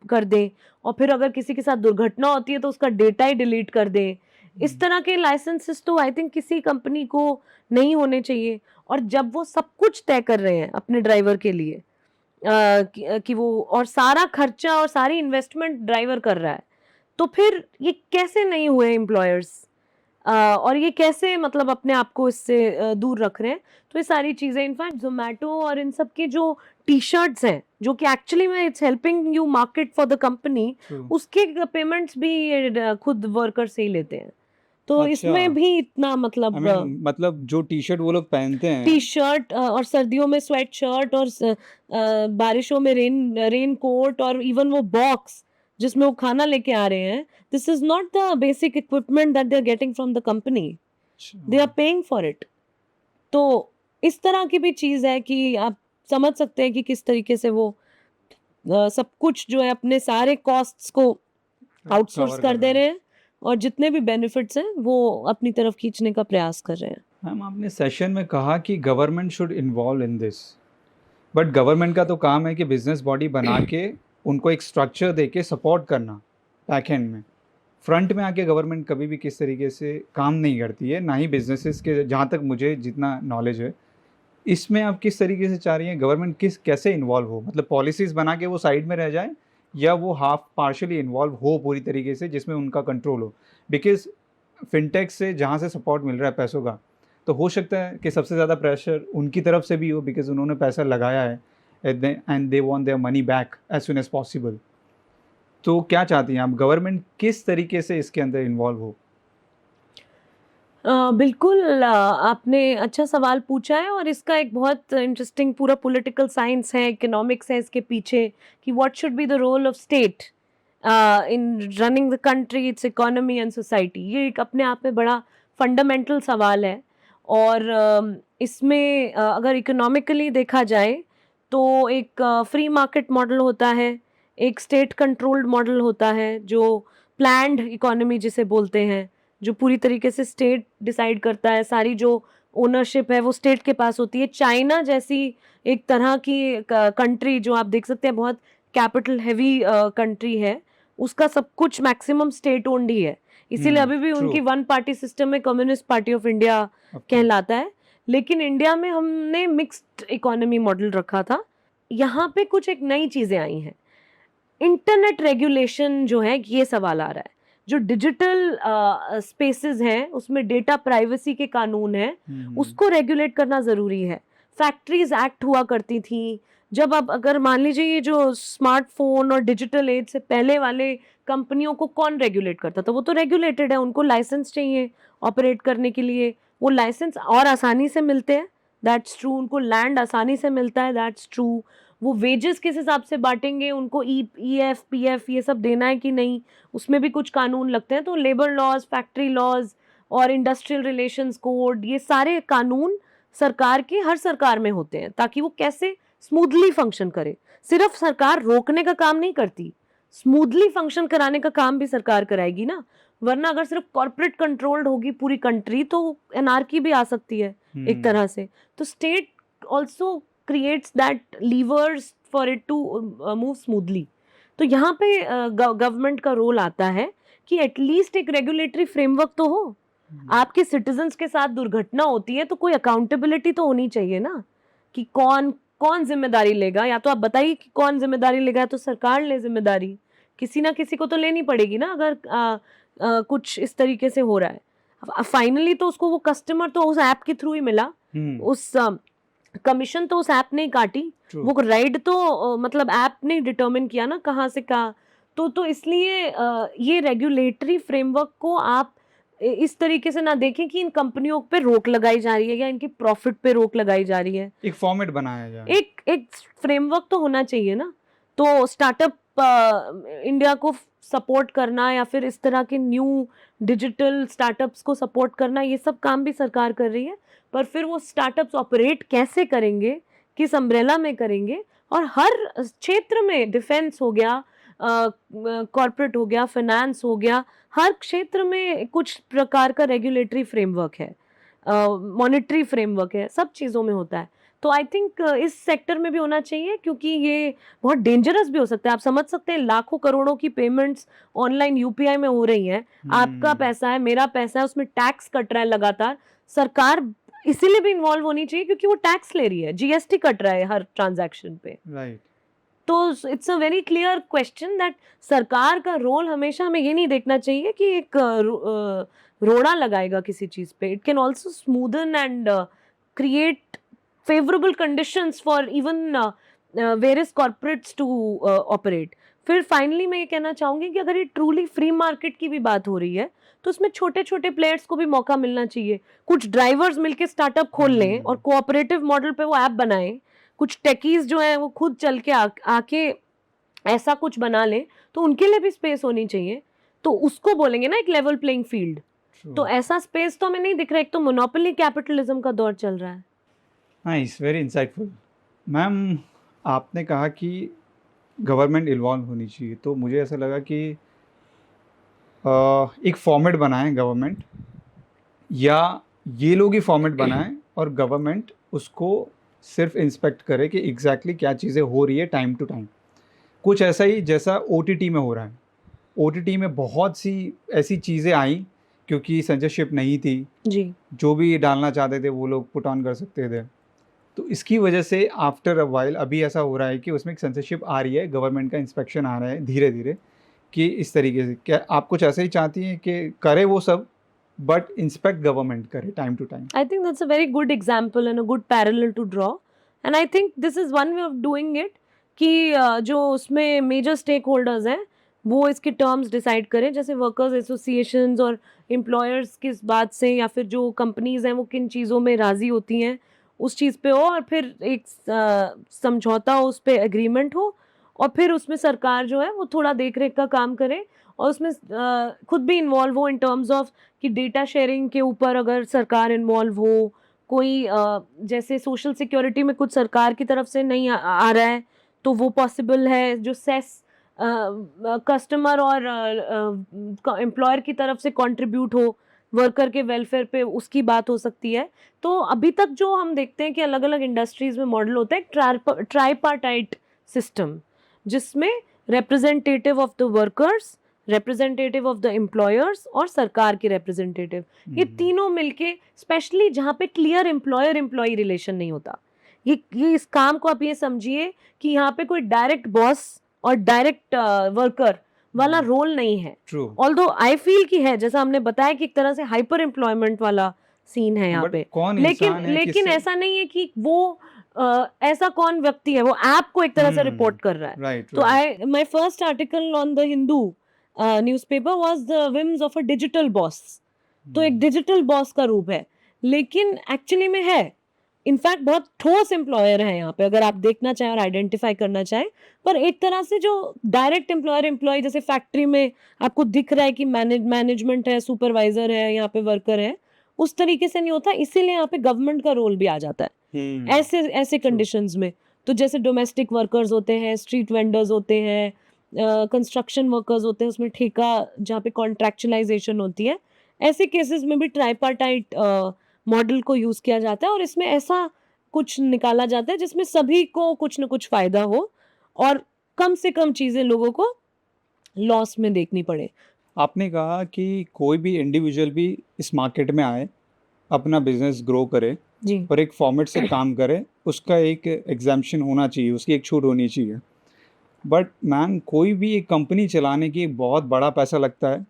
कर दें, और फिर अगर किसी के साथ दुर्घटना होती है तो उसका डेटा ही डिलीट कर दें। इस तरह के लाइसेंसेस तो आई थिंक किसी कंपनी को नहीं होने चाहिए। और जब वो सब कुछ तय कर रहे हैं अपने ड्राइवर के लिए, कि वो और सारा खर्चा और सारी इन्वेस्टमेंट ड्राइवर कर रहा है, तो फिर ये कैसे नहीं हुए एम्प्लॉयर्स, और ये कैसे मतलब अपने आप को इससे दूर रख रहे हैं। तो ये सारी चीज़ें, इनफैक्ट जोमेटो और इन सब की जो टी शर्ट्स हैं, जो कि एक्चुअली में it's helping you market for the company, उसके पेमेंट्स भी ये खुद वर्कर से ही लेते हैं। तो अच्छा। इसमें भी इतना I मतलब mean, मतलब जो टी शर्ट वो लोग पहनते हैं, टी शर्ट और सर्दियों में स्वेट शर्ट, और बारिशों में रेन कोट, और इवन वो बॉक्स जिसमें वो खाना लेके आ रहे हैं, this is not the basic equipment that they are getting from the company, they are paying for it. तो इस तरह की भी चीज़ है कि आप समझ सकते हैं कि किस तरीके से वो सब कुछ जो है अपने सारे कॉस्ट्स को आउटसोर्स cover कर दे रहे रहे हैं, और जितने भी बेनिफिट्स हैं वो अपनी तरफ खींचने का प्रयास कर रहे हैं। मैम आपने सेशन में कहा कि government should involve in this, but government का तो काम है कि बिजनेस बॉडी बना के उनको एक स्ट्रक्चर दे के सपोर्ट करना बैक एंड में। फ्रंट में आके गवर्नमेंट कभी भी किस तरीके से काम नहीं करती है, ना ही बिजनेसेस के, जहाँ तक मुझे जितना नॉलेज है। इसमें आप किस तरीके से चाह रही हैं गवर्नमेंट कैसे इन्वॉल्व हो, मतलब पॉलिसीज़ बना के वो साइड में रह जाए, या वो हाफ पार्शली इन्वॉल्व हो पूरी तरीके से जिसमें उनका कंट्रोल हो? बिकॉज फिनटेक से जहाँ से सपोर्ट मिल रहा है पैसों का, तो हो सकता है कि सबसे ज़्यादा प्रेशर उनकी तरफ से भी हो, बिकॉज उन्होंने पैसा लगाया है and they want their money back as soon as possible. तो क्या चाहती हैं आप, गवर्नमेंट किस तरीके से इसके अंदर इन्वॉल्व हो? बिल्कुल, आपने अच्छा सवाल पूछा है, और इसका एक बहुत इंटरेस्टिंग पूरा पॉलिटिकल साइंस है, इकोनॉमिक्स है इसके पीछे, कि what should be the role of state in running the country, its economy and society. ये एक अपने आप में बड़ा फंडामेंटल सवाल है। और इसमें अगर इकोनॉमिकली देखा जाए तो एक फ्री मार्केट मॉडल होता है, एक स्टेट कंट्रोल्ड मॉडल होता है, जो प्लान्ड इकोनॉमी जिसे बोलते हैं, जो पूरी तरीके से स्टेट डिसाइड करता है, सारी जो ओनरशिप है वो स्टेट के पास होती है। चाइना जैसी एक तरह की कंट्री जो आप देख सकते हैं बहुत कैपिटल हैवी कंट्री है, उसका सब कुछ मैक्सिमम स्टेट ओन्ड ही है, इसीलिए अभी भी true. उनकी वन पार्टी सिस्टम में कम्युनिस्ट पार्टी ऑफ इंडिया कहलाता है। लेकिन इंडिया में हमने मिक्स्ड इकोनॉमी मॉडल रखा था। यहाँ पे कुछ एक नई चीज़ें आई हैं, इंटरनेट रेगुलेशन जो है, ये सवाल आ रहा है। जो डिजिटल स्पेसेस हैं उसमें डेटा प्राइवेसी के कानून हैं, उसको रेगुलेट करना ज़रूरी है। फैक्ट्रीज एक्ट हुआ करती थी, जब अब अगर मान लीजिए ये जो स्मार्टफोन और डिजिटल एज से पहले वाले कंपनियों को कौन रेगुलेट करता था, वो तो रेगुलेटेड है, उनको लाइसेंस चाहिए ऑपरेट करने के लिए, वो लाइसेंस और आसानी से मिलते हैं, दैट्स ट्रू, उनको लैंड आसानी से मिलता है, दैट्स ट्रू, वो वेजेस किस हिसाब से बांटेंगे, उनको EF PF ये सब देना है कि नहीं, उसमें भी कुछ कानून लगते हैं। तो लेबर लॉज, फैक्ट्री लॉज और इंडस्ट्रियल रिलेशंस कोड, ये सारे कानून सरकार के हर सरकार में होते हैं, ताकि वो कैसे स्मूथली फंक्शन करे। सिर्फ सरकार रोकने का काम नहीं करती, स्मूथली फंक्शन कराने का काम भी सरकार कराएगी ना, वरना अगर सिर्फ कॉर्पोरेट कंट्रोल्ड होगी पूरी कंट्री तो एनार्की भी आ सकती है एक तरह से। तो state also creates that levers for it to move smoothly। तो यहाँ पे गवर्नमेंट का रोल आता है कि एटलीस्ट एक रेगुलेटरी फ्रेमवर्क तो हो। आपके सिटीजन्स के साथ दुर्घटना होती है तो कोई अकाउंटेबिलिटी तो होनी चाहिए ना, कि कौन कौन जिम्मेदारी लेगा, या तो आप बताइए कि कौन जिम्मेदारी लेगा, या तो सरकार ले जिम्मेदारी, किसी ना किसी को तो लेनी पड़ेगी ना, अगर कुछ इस तरीके से हो रहा है। फाइनली तो उसको वो कस्टमर तो उस ऐप के थ्रू ही मिला, उस कमीशन तो उस ऐप ने काटी, वो राइड तो मतलब ऐप ने डिटरमिन किया ना कहाँ से कहाँ। तो इसलिए ये रेगुलेटरी फ्रेमवर्क को आप इस तरीके से ना देखें कि इन कंपनियों पे रोक लगाई जा रही है या इनकी प्रॉफिट पे रोक लगाई जा रही है। एक फॉर्मेट बनाया जाए, एक फ्रेमवर्क तो होना चाहिए ना। तो स्टार्टअप इंडिया को सपोर्ट करना या फिर इस तरह के न्यू डिजिटल स्टार्टअप्स को सपोर्ट करना, ये सब काम भी सरकार कर रही है, पर फिर वो स्टार्टअप्स ऑपरेट कैसे करेंगे, किस अम्ब्रेला में करेंगे, और हर क्षेत्र में, डिफेंस हो गया, कॉर्पोरेट हो गया, फाइनेंस हो गया, हर क्षेत्र में कुछ प्रकार का रेगुलेटरी फ्रेमवर्क है, मॉनेटरी फ्रेमवर्क है, सब चीज़ों में होता है। तो आई थिंक इस सेक्टर में भी होना चाहिए, क्योंकि ये बहुत डेंजरस भी हो सकता है। आप समझ सकते हैं लाखों करोड़ों की पेमेंट्स ऑनलाइन यूपीआई में हो रही हैं, आपका पैसा है, मेरा पैसा है, उसमें टैक्स कट रहा है लगातार। सरकार इसीलिए भी इन्वॉल्व होनी चाहिए क्योंकि वो टैक्स ले रही है, जीएसटी कट रहा है हर ट्रांजैक्शन पे। राइट। तो it's a very clear question that सरकार का रोल हमेशा हमें ये नहीं देखना चाहिए कि एक रोड़ा लगाएगा किसी चीज पे। It can also smoothen and create favourable conditions for even various corporates to operate. फिर फाइनली मैं ये कहना चाहूंगी कि अगर ये ट्रूली फ्री मार्केट की भी बात हो रही है तो उसमें छोटे छोटे प्लेयर्स को भी मौका मिलना चाहिए। कुछ ड्राइवर्स मिलके स्टार्टअप खोल लें और कोऑपरेटिव मॉडल पे वो ऐप बनाएं। कुछ टेकीज जो है वो खुद चल के आके ऐसा कुछ बना ले, तो उनके लिए भी स्पेस होनी चाहिए। तो उसको बोलेंगे ना एक लेवल प्लेइंग फील्ड। तो ऐसा स्पेस तो हमें नहीं दिख रहा। एक तो मोनोपोली कैपिटलिज्म का दौर चल रहा है। Nice, very insightful. मैम, आपने कहा कि गवर्नमेंट इन्वॉल्व होनी चाहिए, तो मुझे ऐसा लगा कि एक फॉर्मेट बनाएं गवर्नमेंट, या ये लोग ही फॉर्मेट बनाएं और गवर्नमेंट उसको सिर्फ इंस्पेक्ट करे कि एग्जैक्टली क्या चीज़ें हो रही है टाइम टू टाइम। कुछ ऐसा ही जैसा ओटीटी में हो रहा है। ओटीटी में बहुत सी ऐसी चीज़ें आई क्योंकि सेंसरशिप नहीं थी जी। जो भी डालना चाहते थे वो लोग पुट ऑन कर सकते थे। तो इसकी वजह से आफ्टर अ वाइल अभी ऐसा हो रहा है कि उसमें एक सेंसरशिप आ रही है, गवर्नमेंट का इंस्पेक्शन आ रहा है धीरे धीरे, कि इस तरीके से क्या आप कुछ ऐसा ही चाहती हैं कि करे वो सब बट इंस्पेक्ट गवर्नमेंट करे time to time? I think that's a very good example and a good parallel to draw. And I think this is one way of doing it कि जो उसमें मेजर स्टेक होल्डर्स हैं वो इसके टर्म्स डिसाइड करें, जैसे वर्कर्स एसोसिएशंस और एम्प्लॉयर्स किस बात से, या फिर जो कंपनीज हैं वो किन चीज़ों में राज़ी होती हैं उस चीज़ पे हो, और फिर एक समझौता हो, उस पर एग्रीमेंट हो, और फिर उसमें सरकार जो है वो थोड़ा देख रेख का काम करे और उसमें खुद भी इन्वॉल्व हो इन टर्म्स ऑफ कि डेटा शेयरिंग के ऊपर अगर सरकार इन्वॉल्व हो। कोई जैसे सोशल सिक्योरिटी में कुछ सरकार की तरफ से नहीं आ रहा है तो वो पॉसिबल है, जो सेस कस्टमर और एम्प्लॉयर की तरफ से कंट्रीब्यूट हो वर्कर के वेलफेयर पे, उसकी बात हो सकती है। तो अभी तक जो हम देखते हैं कि अलग अलग इंडस्ट्रीज में मॉडल होता है ट्राइपार्टाइट सिस्टम, जिसमें representative of the workers, representative of the employers और सरकार के रिप्रेजेंटेटिव, ये तीनों मिलके, स्पेशली जहाँ पे क्लियर एम्प्लॉयर एम्प्लॉई रिलेशन नहीं होता, ये इस काम को आप ये समझिए कि यहाँ पे कोई डायरेक्ट बॉस और डायरेक्ट वर्कर वाला रोल नहीं है। ट्रू। ऑल्दो आई फील कि है, जैसा हमने बताया कि एक तरह से हाइपर एम्प्लॉयमेंट वाला सीन है यहाँ पे, कौन लेकिन इंसान है लेकिन ऐसा नहीं है कि वो ऐसा कौन व्यक्ति है, वो ऐप को एक तरह से रिपोर्ट कर रहा है। राइट। तो my first article on the Hindu newspaper was the whims of a digital boss. तो एक डिजिटल बॉस का रूप है, लेकिन एक्चुअली में है इनफैक्ट बहुत ठोस एम्प्लॉयर है यहाँ पे, अगर आप देखना चाहें और आइडेंटिफाई करना चाहें। पर एक तरह से जो डायरेक्ट एम्प्लॉयर एम्प्लॉय, जैसे फैक्ट्री में आपको दिख रहा है कि मैनेजमेंट है, सुपरवाइजर है, यहाँ पे वर्कर है, उस तरीके से नहीं होता। इसीलिए यहाँ पे गवर्नमेंट का रोल भी आ जाता है ऐसे कंडीशंस में। तो जैसे डोमेस्टिक वर्कर्स होते हैं, स्ट्रीट वेंडर्स होते हैं, कंस्ट्रक्शन वर्कर्स होते हैं, उसमें ठेका जहाँ पे कॉन्ट्रैक्चुअलाइजेशन होती है, ऐसे केसेस में भी ट्राइपार्टाइट मॉडल को यूज़ किया जाता है और इसमें ऐसा कुछ निकाला जाता है जिसमें सभी को कुछ न कुछ फ़ायदा हो और कम से कम चीज़ें लोगों को लॉस में देखनी पड़े। आपने कहा कि कोई भी इंडिविजुअल भी इस मार्केट में आए, अपना बिजनेस ग्रो करे जी। और एक फॉर्मेट से काम करे, उसका एक एग्जाम्पशन होना चाहिए, उसकी एक छूट होनी चाहिए। बट मैम, कोई भी एक कंपनी चलाने की बहुत बड़ा पैसा लगता है,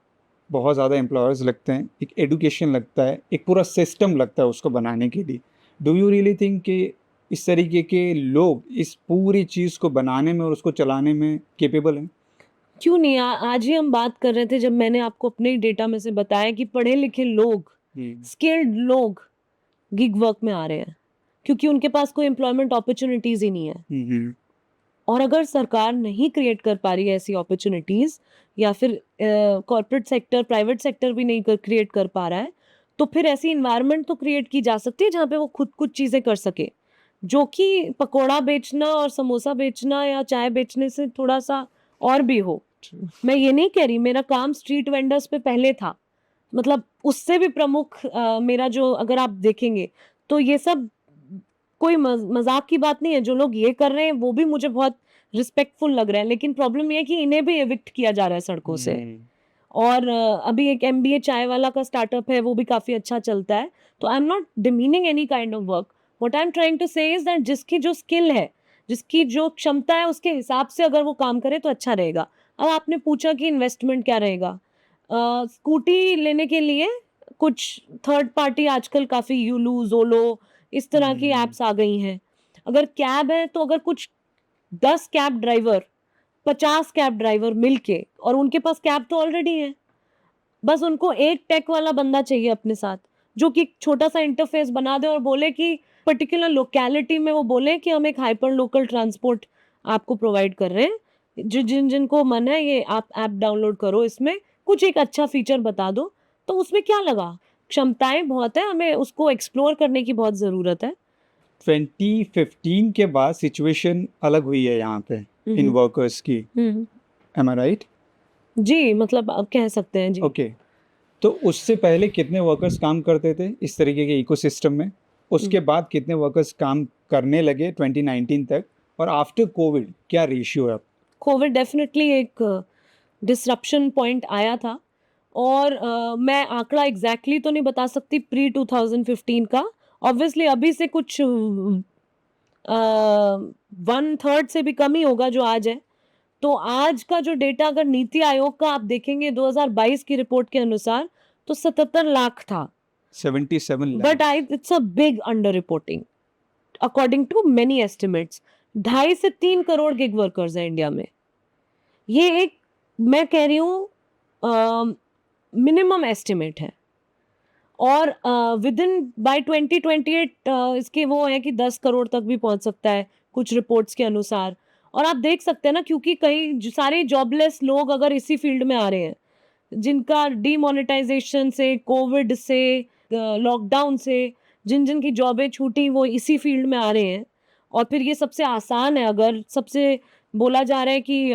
बहुत ज़्यादा एम्प्लॉयर्स लगते हैं, एक एडुकेशन लगता है, एक पूरा सिस्टम लगता है उसको बनाने के लिए। डू यू रियली थिंक कि इस तरीके के लोग इस पूरी चीज़ को बनाने में और उसको चलाने में केपेबल हैं? क्यों नहीं? आज ही हम बात कर रहे थे, जब मैंने आपको अपने ही डेटा में से बताया कि पढ़े लिखे लोग, स्किल्ड लोग गिग वर्क में आ रहे हैं क्योंकि उनके पास कोई एम्प्लॉयमेंट अपॉर्चुनिटीज़ ही नहीं है। और अगर सरकार नहीं क्रिएट कर पा रही है ऐसी अपॉर्चुनिटीज़, या फिर कॉर्पोरेट सेक्टर, प्राइवेट सेक्टर भी नहीं क्रिएट कर पा रहा है, तो फिर ऐसी इन्वायरमेंट तो क्रिएट की जा सकती है जहाँ पे वो खुद कुछ चीज़ें कर सके, जो कि पकौड़ा बेचना और समोसा बेचना या चाय बेचने से थोड़ा सा और भी हो। मैं ये नहीं कह रही, मेरा काम स्ट्रीट वेंडर्स पे पहले था, मतलब उससे भी प्रमुख मेरा जो, अगर आप देखेंगे तो ये सब कोई मजाक की बात नहीं है, जो लोग ये कर रहे हैं वो भी मुझे बहुत रिस्पेक्टफुल लग रहा है, लेकिन प्रॉब्लम ये है कि इन्हें भी एविक्ट किया जा रहा है सड़कों से। और अभी एक MBA चाय वाला का स्टार्टअप है, वो भी काफी अच्छा चलता है। तो I am not demeaning any kind of work, what I am trying to say is that जिसकी जो स्किल है, जिसकी जो क्षमता है, उसके हिसाब से अगर वो काम करे तो अच्छा रहेगा। अब आपने पूछा कि इन्वेस्टमेंट क्या रहेगा, स्कूटी लेने के लिए कुछ थर्ड पार्टी आजकल काफी यूलू जोलो इस तरह की एप्स आ गई हैं। अगर कैब है तो अगर कुछ 10 कैब ड्राइवर, 50 कैब ड्राइवर मिलके, और उनके पास कैब तो ऑलरेडी है, बस उनको एक टेक वाला बंदा चाहिए अपने साथ, जो कि एक छोटा सा इंटरफेस बना दे और बोले कि पर्टिकुलर लोकेलिटी में वो बोले कि हम एक हाइपर लोकल ट्रांसपोर्ट आपको प्रोवाइड कर रहे हैं, जो जिनको मन है ये आप ऐप डाउनलोड करो, इसमें कुछ एक अच्छा फीचर बता दो। तो उसमें क्या लगा, क्षमताएं बहुत है, हमें उसको एक्सप्लोर करने की बहुत ज़रूरत है। 2015 के बाद सिचुएशन अलग हुई है यहाँ पे इन वर्कर्स की, एम आई राइट? जी, मतलब अब कह सकते हैं जी। ओके, तो उससे पहले कितने वर्कर्स काम करते थे इस तरीके के इकोसिस्टम में? उसके बाद कितने वर्कर्स काम करने लगे 2019 तक? और आफ्टर कोविड क्या रेशियो है अब? कोविड डेफिनेटली एक डिसरप्शन पॉइंट आया था, और मैं आंकड़ा एग्जैक्टली तो नहीं बता सकती प्री 2015 का, ऑब्वियसली अभी से कुछ 1/3 से भी कम ही होगा जो आज है। तो आज का जो डेटा अगर नीति आयोग का आप देखेंगे 2022 की रिपोर्ट के अनुसार, तो 77 लाख था, 77 lakh. But it's a big under reporting according to many estimates. 2.5 से 3 करोड़ गिग वर्कर्स हैं इंडिया में। ये एक, मैं कह रही हूँ, मिनिमम एस्टिमेट है, और विद इन बाय 2028 इसके वो है कि 10 करोड़ तक भी पहुंच सकता है कुछ रिपोर्ट्स के अनुसार। और आप देख सकते हैं ना, क्योंकि कई सारे जॉबलेस लोग अगर इसी फील्ड में आ रहे हैं, जिनका डीमोनेटाइजेशन से, कोविड से, लॉकडाउन से जिन जिन की जॉबें छूटी, वो इसी फील्ड में आ रहे हैं। और फिर ये सबसे आसान है, अगर सबसे बोला जा रहा है कि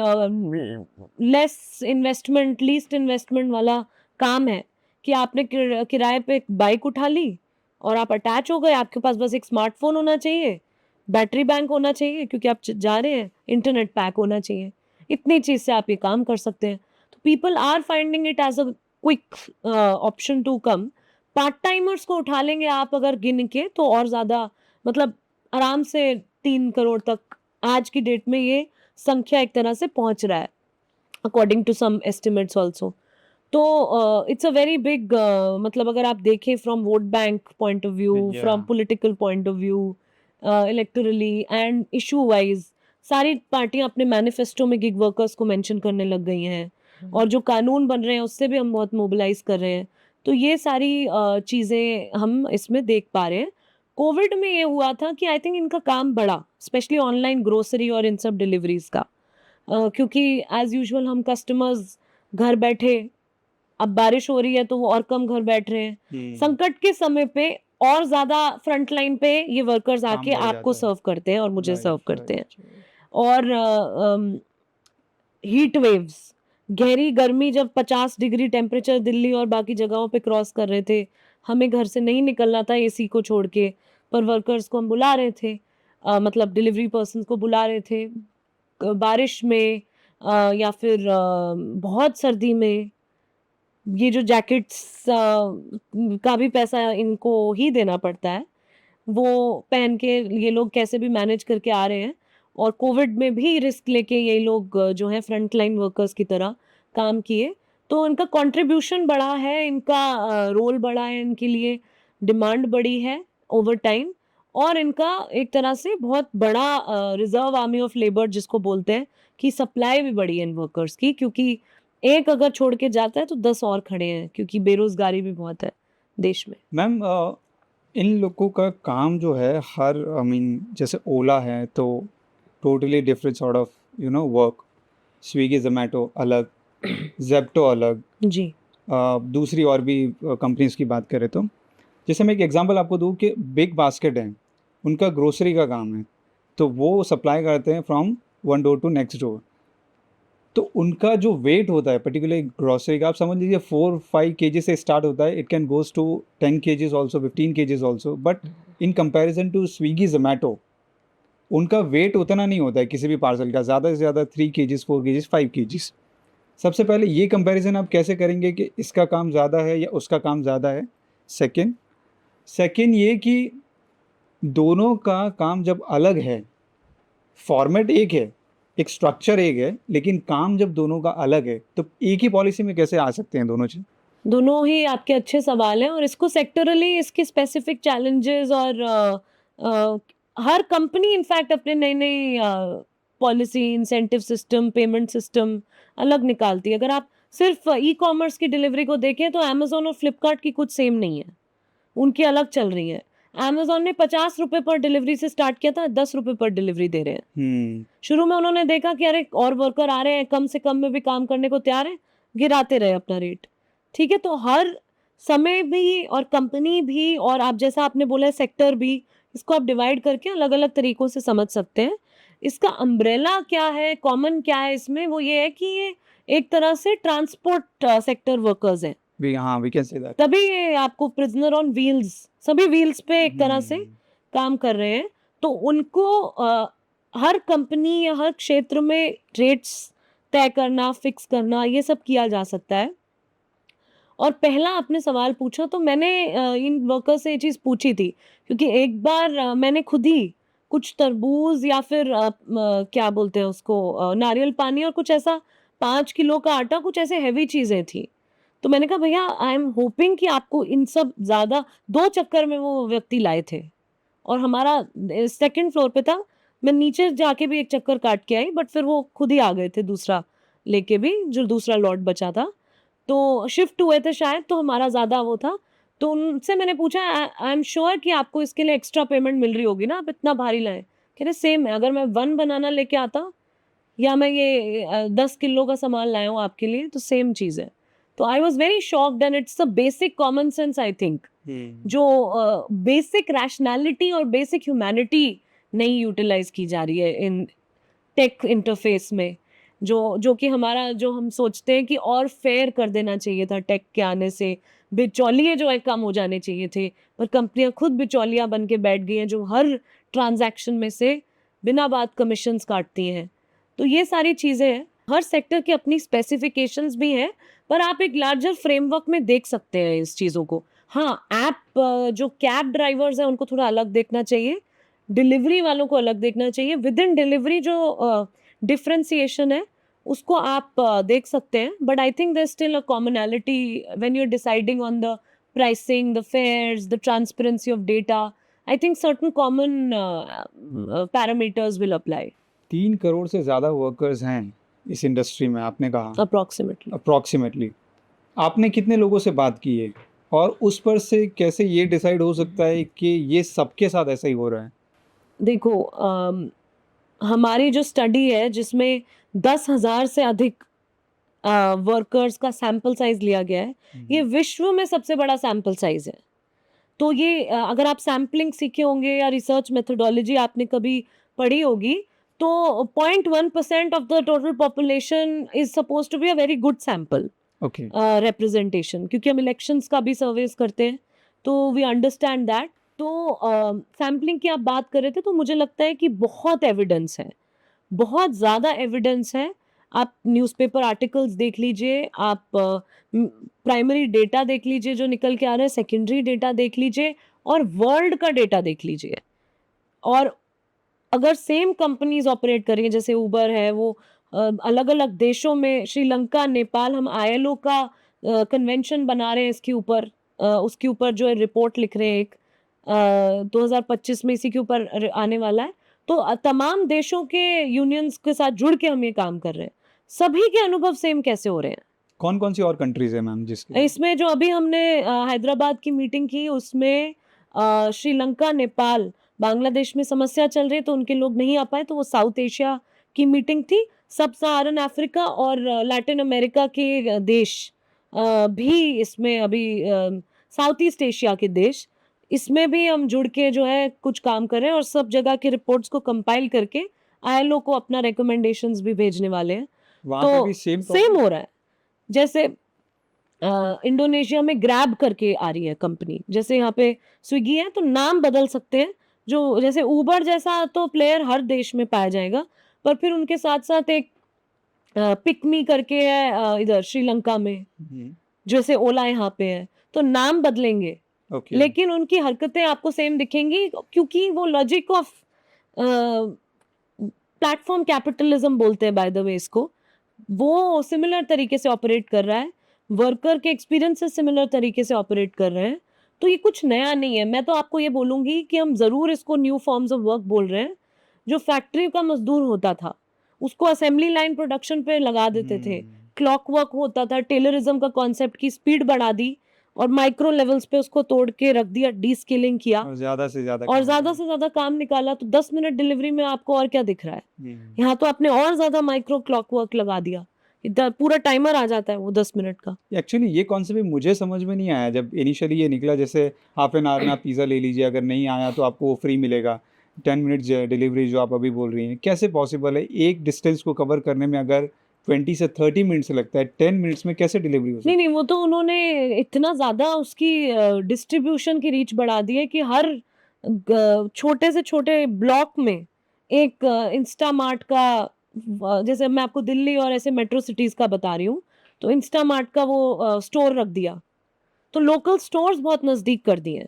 लेस इन्वेस्टमेंट, लीस्ट इन्वेस्टमेंट वाला काम है, कि आपने किराए पे एक बाइक उठा ली और आप अटैच हो गए, आपके पास बस एक स्मार्टफोन होना चाहिए, बैटरी बैंक होना चाहिए क्योंकि आप जा रहे हैं, इंटरनेट पैक होना चाहिए, इतनी चीज से आप ये काम कर सकते हैं। तो people are finding it as a quick option to come. Part timers को उठा लेंगे आप अगर गिन के, तो और ज्यादा, मतलब आराम से 3 करोड़ तक आज की डेट में ये संख्या एक तरह से पहुंच रहा है, according to some estimates also. तो इट्स अ वेरी बिग, मतलब अगर आप देखें from vote bank point of view, Yeah. From political point of view, electorally and issue wise, सारी पार्टियां अपने मैनिफेस्टो में गिग वर्कर्स को मेंशन करने लग गई हैं, और जो कानून बन रहे हैं उससे भी हम बहुत मोबिलाइज कर रहे हैं। तो ये सारी चीज़ें हम इसमें देख पा रहे हैं। कोविड में ये हुआ था कि आई थिंक इनका काम बढ़ा, स्पेशली ऑनलाइन ग्रोसरी और इन सब डिलीवरीज का, क्योंकि एज यूजुअल हम कस्टमर्स घर बैठे, अब बारिश हो रही है तो वो और कम घर बैठ रहे हैं, संकट के समय पे और ज्यादा फ्रंट लाइन पे ये वर्कर्स काम आके बढ़ आपको जाता है। सर्व करते हैं और मुझे Right, सर्व करते हैं। right. और हीट वेव्स, गहरी गर्मी जब 50 डिग्री टेम्परेचर दिल्ली और बाकी जगहों पे क्रॉस कर रहे थे, हमें घर से नहीं निकलना था एसी को छोड़ के, पर वर्कर्स को हम बुला रहे थे, मतलब डिलीवरी पर्सन को बुला रहे थे, बारिश में या फिर बहुत सर्दी में। ये जो जैकेट्स का भी पैसा इनको ही देना पड़ता है, वो पहन के ये लोग कैसे भी मैनेज करके आ रहे हैं, और कोविड में भी रिस्क लेके ये लोग जो है फ्रंट लाइन वर्कर्स की तरह काम किए। तो इनका कंट्रीब्यूशन बढ़ा है, इनका रोल बढ़ा है, इनके लिए डिमांड बढ़ी है ओवर टाइम, और इनका एक तरह से बहुत बड़ा रिजर्व आर्मी ऑफ लेबर जिसको बोलते हैं, कि सप्लाई भी बढ़ी है इन वर्कर्स की, क्योंकि एक अगर छोड़ के जाता है तो 10 और खड़े हैं, क्योंकि बेरोजगारी भी बहुत है देश में। मैम, इन लोगों का काम जो है हर, आई मीन जैसे ओला है तो totally different sort of work, Swiggy Zomato अलग, जेप्टो अलग, जी। दूसरी और भी कंपनीज की बात करें तो जैसे मैं एक एग्जांपल आपको दूं कि बिग बास्केट है, उनका ग्रोसरी का काम है, तो वो सप्लाई करते हैं from one door to next door. तो उनका जो वेट होता है पर्टिकुलर ग्रोसरी का, आप समझ लीजिए 4-5 केजी से स्टार्ट होता है, it can goes to 10 kgs also, 15 kgs also, but in comparison to Swiggy Zomato उनका वेट उतना नहीं होता है किसी भी पार्सल का, ज़्यादा से ज़्यादा 3 केजीज, 4 केजीज, 5 केजीज। सबसे पहले ये कंपैरिजन आप कैसे करेंगे कि इसका काम ज़्यादा है या उसका काम ज़्यादा है। सेकंड ये कि दोनों का काम जब अलग है, फॉर्मेट एक है, एक स्ट्रक्चर एक है, लेकिन काम जब दोनों का अलग है तो एक ही पॉलिसी में कैसे आ सकते हैं दोनों चीज? दोनों ही आपके अच्छे सवाल हैं और इसको सेक्टरली इसके स्पेसिफिक चैलेंजेस और हर कंपनी इनफैक्ट अपने नई नई policy, incentive system, payment system अलग निकालती है। अगर आप सिर्फ ई कॉमर्स की डिलीवरी को देखें तो अमेजोन और फ्लिपकार्ट की कुछ सेम नहीं है, उनकी अलग चल रही है। अमेजोन ने 50 रुपए पर डिलीवरी से स्टार्ट किया था, 10 रुपए पर डिलीवरी दे रहे हैं। शुरू में उन्होंने देखा कि अरे और वर्कर आ रहे हैं, कम से कम में भी काम करने को तैयार है, गिराते रहे अपना रेट। ठीक है, तो हर समय भी और कंपनी भी और आप जैसा आपने बोला सेक्टर भी, इसको आप डिवाइड करके अलग अलग तरीकों से समझ सकते हैं। इसका अम्ब्रेला क्या है, कॉमन क्या है इसमें, वो ये है कि ये एक तरह से ट्रांसपोर्ट सेक्टर वर्कर्स हैं, वी कैन से दैट। तभी ये आपको प्रिजनर ऑन व्हील्स, सभी व्हील्स पे एक तरह से काम कर रहे हैं। तो उनको हर कंपनी या हर क्षेत्र में रेट्स तय करना, फिक्स करना, ये सब किया जा सकता है। और पहला आपने सवाल पूछा तो मैंने इन वर्कर्स से ये चीज़ पूछी थी, क्योंकि एक बार मैंने खुद ही कुछ तरबूज या फिर क्या बोलते हैं उसको, नारियल पानी और कुछ ऐसा 5 किलो का आटा, कुछ ऐसे हैवी चीज़ें थी। तो मैंने कहा भैया आई एम होपिंग कि आपको इन सब ज़्यादा 2 चक्कर में वो व्यक्ति लाए थे और हमारा सेकंड फ्लोर पे था। मैं नीचे जाके भी एक चक्कर काट के आई, बट फिर वो खुद ही आ गए थे दूसरा लेके भी, जो दूसरा लॉट बचा था। तो शिफ्ट हुए थे शायद, तो हमारा ज़्यादा वो था। तो उनसे मैंने पूछा आई एम श्योर कि आपको इसके लिए एक्स्ट्रा पेमेंट मिल रही होगी ना, आप इतना भारी लाए? कह रहे सेम है, अगर मैं 1 बनाना लेके आता या मैं ये 10 किलो का सामान लाया हूँ आपके लिए तो सेम चीज़ है। तो I was very shocked and it's a basic common sense I think, जो बेसिक रैशनैलिटी और बेसिक ह्यूमैनिटी नहीं यूटिलाइज की जा रही है इन टेक इंटरफेस में, जो कि हमारा, जो हम सोचते हैं कि और फेयर कर देना चाहिए था टेक के आने से, बिचौलिए जो है कम हो जाने चाहिए थे, पर कंपनियां खुद बिचौलिया बन के बैठ गई हैं जो हर ट्रांजैक्शन में से बिना बात कमीशंस काटती हैं। तो ये सारी चीज़ें हैं, हर सेक्टर की अपनी स्पेसिफिकेशंस भी हैं, पर आप एक लार्जर फ्रेमवर्क में देख सकते हैं इस चीज़ों को। हाँ, ऐप जो कैब ड्राइवर्स हैं उनको थोड़ा अलग देखना चाहिए, डिलीवरी वालों को अलग देखना चाहिए, विद इन डिलीवरी जो डिफ्रेंसिएशन है उसको आप देख सकते हैं, but I think there still a commonality when you are deciding on the pricing, the fares, the transparency of data. I think certain common parameters will apply 3 crore से ज़्यादा वर्कर्स हैं इस इंडस्ट्री में, आपने कहा अप्रॉक्सीमेटली। आपने कितने लोगों से बात की है और उस पर से कैसे ये डिसाइड हो सकता है कि ये सबके साथ ऐसा ही हो रहा है? देखो, हमारी जो स्टडी है जिसमें 10,000 से अधिक वर्कर्स का सैंपल साइज लिया गया है, ये विश्व में सबसे बड़ा सैंपल साइज है। तो ये अगर आप सैम्पलिंग सीखे होंगे या रिसर्च मेथोडोलॉजी आपने कभी पढ़ी होगी, तो 0.1% of the total population is suppose to be a very good sample representation, क्योंकि हम इलेक्शंस का भी सर्वेस करते हैं, तो वी अंडरस्टैंड दैट। तो सैम्पलिंग की आप बात कर रहे थे, तो मुझे लगता है कि बहुत एविडेंस है, बहुत ज़्यादा एविडेंस है। आप न्यूज़पेपर आर्टिकल्स देख लीजिए, आप प्राइमरी डेटा देख लीजिए जो निकल के आ रहा है, सेकेंडरी डेटा देख लीजिए और वर्ल्ड का डेटा देख लीजिए। और अगर सेम कंपनीज ऑपरेट कर रही हैं, जैसे उबर है, वो अलग अलग देशों में, श्रीलंका, नेपाल, हम ILO का कन्वेंशन बना रहे हैं इसके ऊपर, उसके ऊपर जो है रिपोर्ट लिख रहे हैं, एक 2025 में इसी के ऊपर आने वाला है। तो तमाम देशों के यूनियंस के साथ जुड़ के हम ये काम कर रहे हैं, सभी के अनुभव सेम कैसे हो रहे हैं। कौन कौन सी और कंट्रीज है मैम जिसके? इसमें जो अभी हमने हैदराबाद की मीटिंग की, उसमें श्रीलंका, नेपाल, बांग्लादेश में समस्या चल रही है तो उनके लोग नहीं आ पाए, तो वो साउथ एशिया की मीटिंग थी। सब सहारन अफ्रीका और लैटिन अमेरिका के देश भी इसमें अभी, साउथ ईस्ट एशिया के देश, इसमें भी हम जुड़ के जो है कुछ काम कर रहे हैं और सब जगह के रिपोर्ट्स को कंपाइल करके ILO को अपना रिकमेंडेशंस भी भेजने वाले हैं। वहाँ पे तो भी सेम सेम हो रहा है। जैसे इंडोनेशिया में ग्रैब करके आ रही है कंपनी, जैसे यहाँ पे स्विगी है, तो नाम बदल सकते हैं। जो जैसे उबर जैसा तो प्लेयर हर देश में पाया जाएगा, पर फिर उनके साथ साथ एक पिकमी करके है इधर श्रीलंका में, जैसे ओला यहाँ पे है, तो नाम बदलेंगे ओके लेकिन उनकी हरकतें आपको सेम दिखेंगी, क्योंकि वो लॉजिक ऑफ प्लेटफॉर्म कैपिटलिज्म बोलते हैं बाय द वे इसको, वो सिमिलर तरीके से ऑपरेट कर रहा है, वर्कर के एक्सपीरियंस से सिमिलर तरीके से ऑपरेट कर रहे हैं। तो ये कुछ नया नहीं है। मैं तो आपको ये बोलूंगी कि हम जरूर इसको न्यू फॉर्म्स ऑफ वर्क बोल रहे हैं। जो फैक्ट्री का मजदूर होता था उसको असेंबली लाइन प्रोडक्शन पे लगा देते थे, क्लॉक वर्क होता था, टेलरिज्म का कॉन्सेप्ट की स्पीड बढ़ा दी और माइक्रो लेवल्स पे उसको तोड़ के रख दिया, डी स्किलिंग किया और ज़्यादा से ज़्यादा और काम ज्यादा से ज्यादा काम निकाला। तो 10 मिनट डिलीवरी में आपको और क्या दिख रहा है? हम्म। यहाँ तो आपने और ज्यादा माइक्रो क्लॉक वर्क लगा दिया, इधर पूरा टाइमर आ जाता है वो 10 मिनट का। एक्चुअली ये कॉन्सेप्ट भी मुझे समझ में नहीं आया जब इनिशियली ये निकला, जैसे हाफ एन आवर में आप पिज़्ज़ा ले लीजिए, अगर नहीं आया तो आपको वो फ्री मिलेगा। 10 मिनट डिलीवरी जो आप अभी बोल रही हैं, कैसे पॉसिबल है? एक डिस्टेंस को कवर करने में अगर 20 से 30 मिनट्स लगता है, 10 मिनट्स में कैसे डिलीवरी हो सकती नहीं नहीं, वो तो उन्होंने इतना ज्यादा उसकी डिस्ट्रीब्यूशन की रीच बढ़ा दी है कि हर छोटे से छोटे ब्लॉक में एक इंस्टामार्ट का, जैसे मैं आपको दिल्ली और ऐसे मेट्रो सिटीज का बता रही हूँ, तो इंस्टामार्ट का वो स्टोर रख दिया, तो लोकल स्टोर्स बहुत नजदीक कर दिए हैं।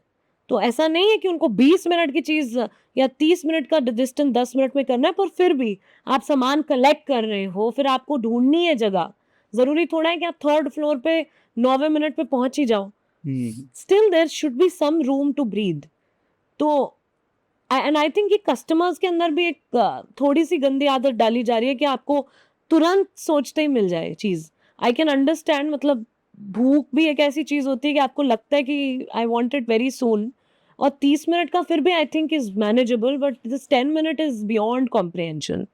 तो ऐसा नहीं है कि उनको 20 मिनट की चीज या 30 मिनट का डिस्टेंस 10 मिनट में करना है, पर फिर भी आप सामान कलेक्ट कर रहे हो, फिर आपको ढूंढनी है जगह। जरूरी थोड़ा है कि आप 3rd फ्लोर पे 9वें मिनट पे पहुंच ही जाओ। है? Still there should be some room to breathe. तो एंड आई थिंक कि कस्टमर्स के अंदर भी एक थोड़ी सी गंदी आदत डाली जा रही है कि आपको तुरंत सोचते ही मिल जाए चीज। आई कैन अंडरस्टैंड, मतलब भूख भी एक ऐसी चीज होती है कि आपको लगता है कि I want it very soon, और 30 मिनट का फिर भी I think is manageable, but this 10 minute is beyond comprehension.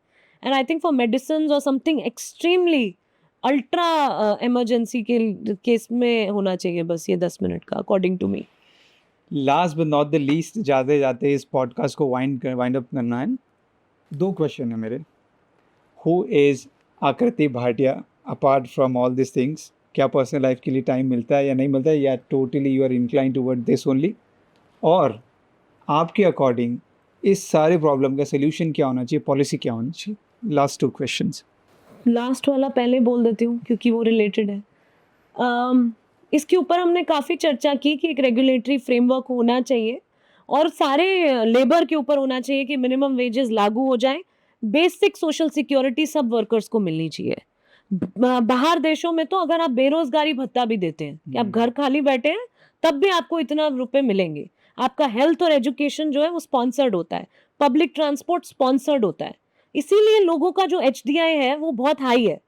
And I think for medicine और समथिंग एक्सट्रीमली अल्ट्रा इमरजेंसी के केस में होना चाहिए बस ये 10 मिनट का, according to me. Last but not the least, जाते जाते इस पॉडकास्ट को वाइंड अप करना है। 2 क्वेश्चन है मेरे। हु इज़ आकृति Bhatia apart from all this things? क्या पर्सनल लाइफ के लिए टाइम मिलता है या नहीं मिलता है, या totally you are incline toward this only? और आपके अकॉर्डिंग इस सारे प्रॉब्लम का सोल्यूशन क्या होना चाहिए, पॉलिसी क्या होनी चाहिए? Last 2 questions. लास्ट वाला पहले बोल देती हूँ क्योंकि वो रिलेटेड है। इसके ऊपर हमने काफ़ी चर्चा की कि एक रेगुलेटरी फ्रेमवर्क होना चाहिए और सारे लेबर के ऊपर होना चाहिए कि मिनिमम वेजेस लागू हो जाए, बेसिक सोशल सिक्योरिटी सब वर्कर्स को मिलनी चाहिए। बाहर देशों में तो अगर आप बेरोजगारी भत्ता भी देते हैं कि आप घर खाली बैठे हैं तब भी आपको इतना रुपए मिलेंगे। आपका हेल्थ और एजुकेशन जो है वो स्पॉन्सर्ड होता है, पब्लिक ट्रांसपोर्ट स्पॉन्सर्ड होता है, इसीलिए लोगों का जो HDI है वो बहुत हाई है।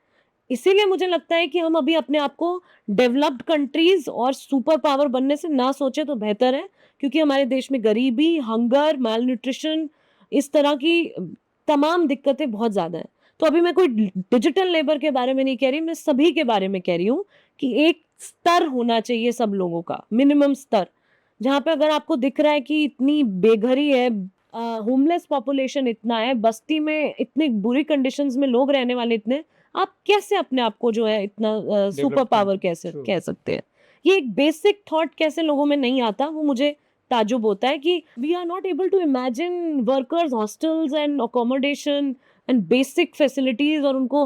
इसीलिए मुझे लगता है कि हम अभी अपने आप को डेवलप्ड कंट्रीज और सुपर पावर बनने से ना सोचे तो बेहतर है, क्योंकि हमारे देश में गरीबी, हंगर, माल न्यूट्रिशन, इस तरह की तमाम दिक्कतें बहुत ज़्यादा हैं। तो अभी मैं कोई डिजिटल लेबर के बारे में नहीं कह रही, मैं सभी के बारे में कह रही हूँ कि एक स्तर होना चाहिए सब लोगों का, मिनिमम स्तर, जहाँ पे अगर आपको दिख रहा है कि इतनी बेघरी है, होमलेस पॉपुलेशन इतना है, बस्ती में इतनी बुरी कंडीशंस में लोग रहने वाले इतने, आप कैसे अपने आप को जो है इतना सुपर पावर कैसे True. कह सकते हैं? ये एक बेसिक थॉट कैसे लोगों में नहीं आता, वो मुझे ताजुब होता है कि we are not able to imagine workers hostels and accommodation and basic facilities, और उनको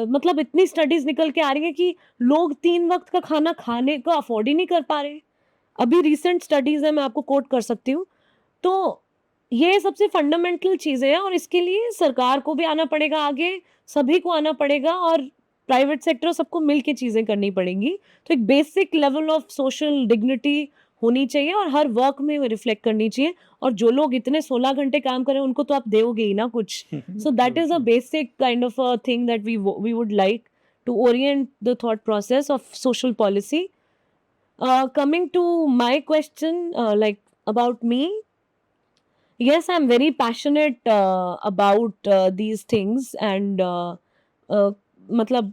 मतलब इतनी स्टडीज निकल के आ रही है कि लोग 3 वक्त का खाना खाने को अफोर्ड ही नहीं कर पा रहे। अभी रिसेंट स्टडीज है, मैं आपको कोट कर सकती हूँ। तो ये सबसे फंडामेंटल चीज़ें हैं और इसके लिए सरकार को भी आना पड़ेगा आगे, सभी को आना पड़ेगा और प्राइवेट सेक्टर सबको मिल के चीज़ें करनी पड़ेंगी। तो एक basic level of social dignity होनी चाहिए और हर वर्क में वो रिफ्लेक्ट करनी चाहिए। और जो लोग इतने 16 घंटे काम करें उनको तो आप दोगे ही ना कुछ। So that is a basic kind of a thing that we would like to orient the thought process of social policy. Coming to my question, like about me, yes, I'm very passionate about these things and मतलब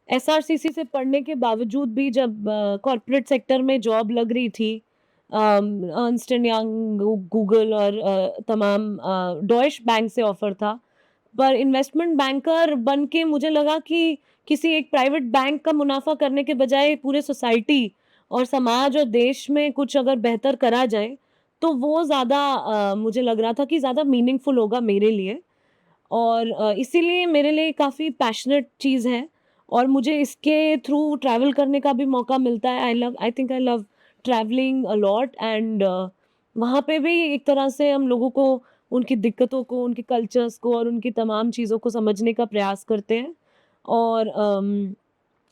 SRCC से पढ़ने के बावजूद भी जब कॉर्पोरेट सेक्टर में जॉब लग रही थी, अर्नस्ट एंड यंग, गूगल और तमाम डॉइश बैंक से ऑफर था, पर इन्वेस्टमेंट बैंकर बन के मुझे लगा कि किसी एक प्राइवेट बैंक का मुनाफा करने के बजाय पूरे सोसाइटी और समाज और देश में कुछ अगर बेहतर करा जाए तो वो ज़्यादा मुझे लग रहा था कि ज़्यादा मीनिंगफुल होगा मेरे लिए। और इसीलिए मेरे लिए काफ़ी पैशनेट चीज़ है और मुझे इसके थ्रू ट्रैवल करने का भी मौका मिलता है। I think I love travelling a lot and वहाँ पे भी एक तरह से हम लोगों को उनकी दिक्कतों को, उनके कल्चर्स को और उनकी तमाम चीज़ों को समझने का प्रयास करते हैं। और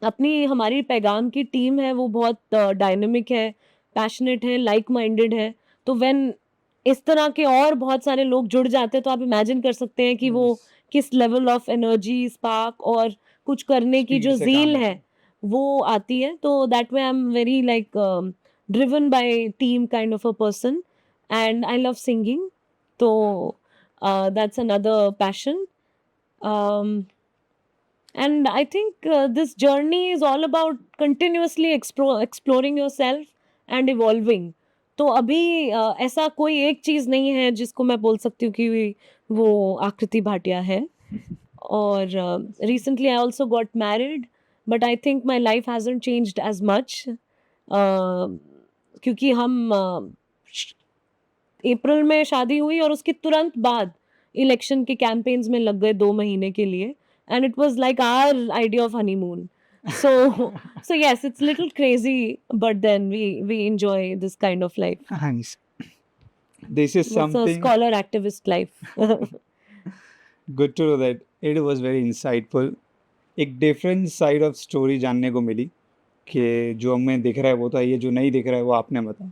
अपनी हमारी पैगाम की टीम है वो बहुत डायनेमिक है, पैशनेट है, लाइक माइंडेड है। तो व्हेन इस तरह के और बहुत सारे लोग जुड़ जाते हैं तो आप इमेजिन कर सकते हैं कि वो किस लेवल ऑफ एनर्जी, स्पार्क और कुछ करने की Speed जो से ज़ील काम है वो आती है। तो that way I am very like driven by team kind of a person and I love singing. तो that's another passion. And I think this journey is all about continuously exploring yourself and evolving. तो अभी ऐसा कोई एक चीज़ नहीं है जिसको मैं बोल सकती हूँ कि वो आकृति भाटिया है। और recently I also got married, but I think my life hasn't changed as much. क्योंकि हम अप्रैल में शादी हुई और उसके तुरंत बाद इलेक्शन के कैंपेन्स में लग गए 2 महीने के लिए। And it was like our idea of honeymoon. So yes, it's little crazy, but then we enjoy this kind of life. Nice. This is It's a something scholar activist life. good to know that it was very insightful. एक डिफरेंट साइड ऑफ स्टोरी जानने को मिली कि जो हमें दिख रहा है वो तो है, ये जो नहीं दिख रहा है वो आपने बताया।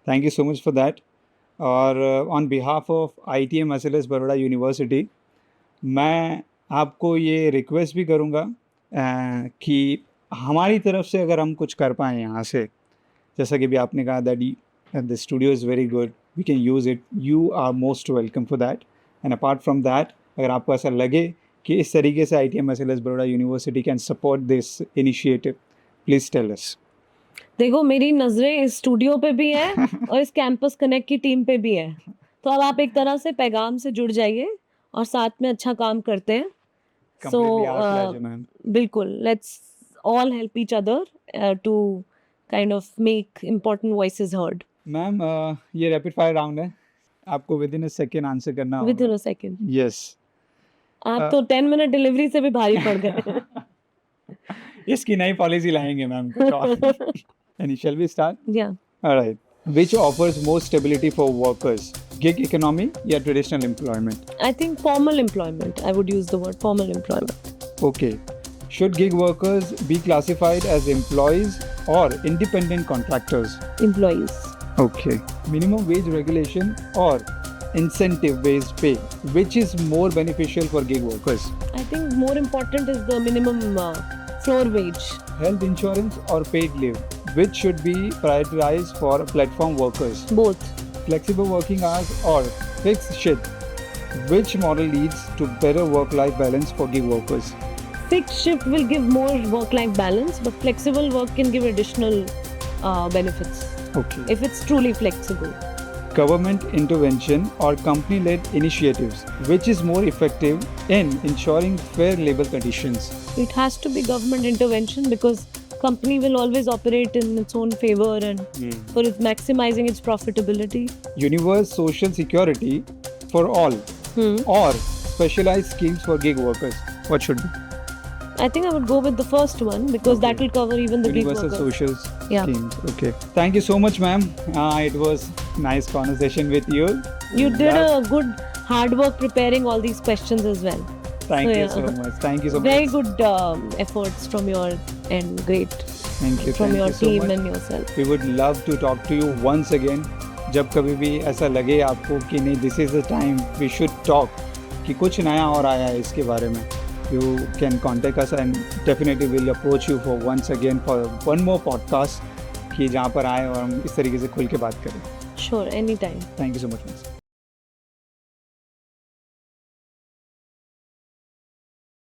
Thank you so much for that. और on behalf of ITM SLS Baroda university मैं आपको ये रिक्वेस्ट भी करूँगा कि हमारी तरफ से अगर हम कुछ कर पाएँ यहाँ से, जैसा कि भी आपने कहा that the studio is very good, we can use it, you are most welcome for that. And apart from that अगर आपको ऐसा लगे कि इस तरीके से ITM SLS Baroda university can support this initiative, please tell us. देखो मेरी नज़रें इस स्टूडियो पे भी है और इस कैंपस कनेक्ट की टीम पे भी है। तो अब आप एक तरह से पैगाम से जुड़ जाइए और साथ में अच्छा काम करते हैं। So बिल्कुल, let's all help each other to kind of make important voices heard. Ma'am ये रैपिड फायर राउंड है, आपको with in a second answer करना होगा। Within a second. यस। आप तो 10 मिनट डिलीवरी से भी भारी पड़ गए। इसकी नई पॉलिसी लाएंगे मैम कुछ और। And shall we start? Yeah. Alright, which offers more stability for workers, gig economy या traditional employment? I think formal employment. I would use the word formal employment. Okay, should gig workers be classified as employees or independent contractors? Employees. Okay, minimum wage regulation or incentive based pay, which is more beneficial for gig workers? I think more important is the minimum floor wage. Health insurance or paid leave, which should be prioritized for platform workers? Both. Flexible working hours or fixed shift, which model leads to better work-life balance for gig workers? Fixed shift will give more work-life balance, but flexible work can give additional benefits Okay. if it's truly flexible. Government intervention or company-led initiatives, which is more effective in ensuring fair labor conditions? It has to be government intervention because company will always operate in its own favor and for its maximizing its profitability. Universal social security for all or specialized schemes for gig workers, what should be? I think I would go with the first one because that will cover even the gig Universal workers. social Yeah. schemes. Okay. Thank you so much, ma'am. It was nice conversation with you. You did a good hard work preparing all these questions as well. Thank you yeah. so much. Thank you so Very much. good efforts from your end. Great. Thank you. From Thank your you so team much. and yourself. We would love to talk to you once again. जब कभी भी ऐसा लगे आपको कि नहीं this is the time we should talk, कि कुछ नया और आया है इसके बारे में, you can contact us and definitely we'll approach you for once again for one more podcast कि जहाँ पर आए और हम इस तरीके से खुल के बात करें। Sure, anytime. Thank you so much, miss.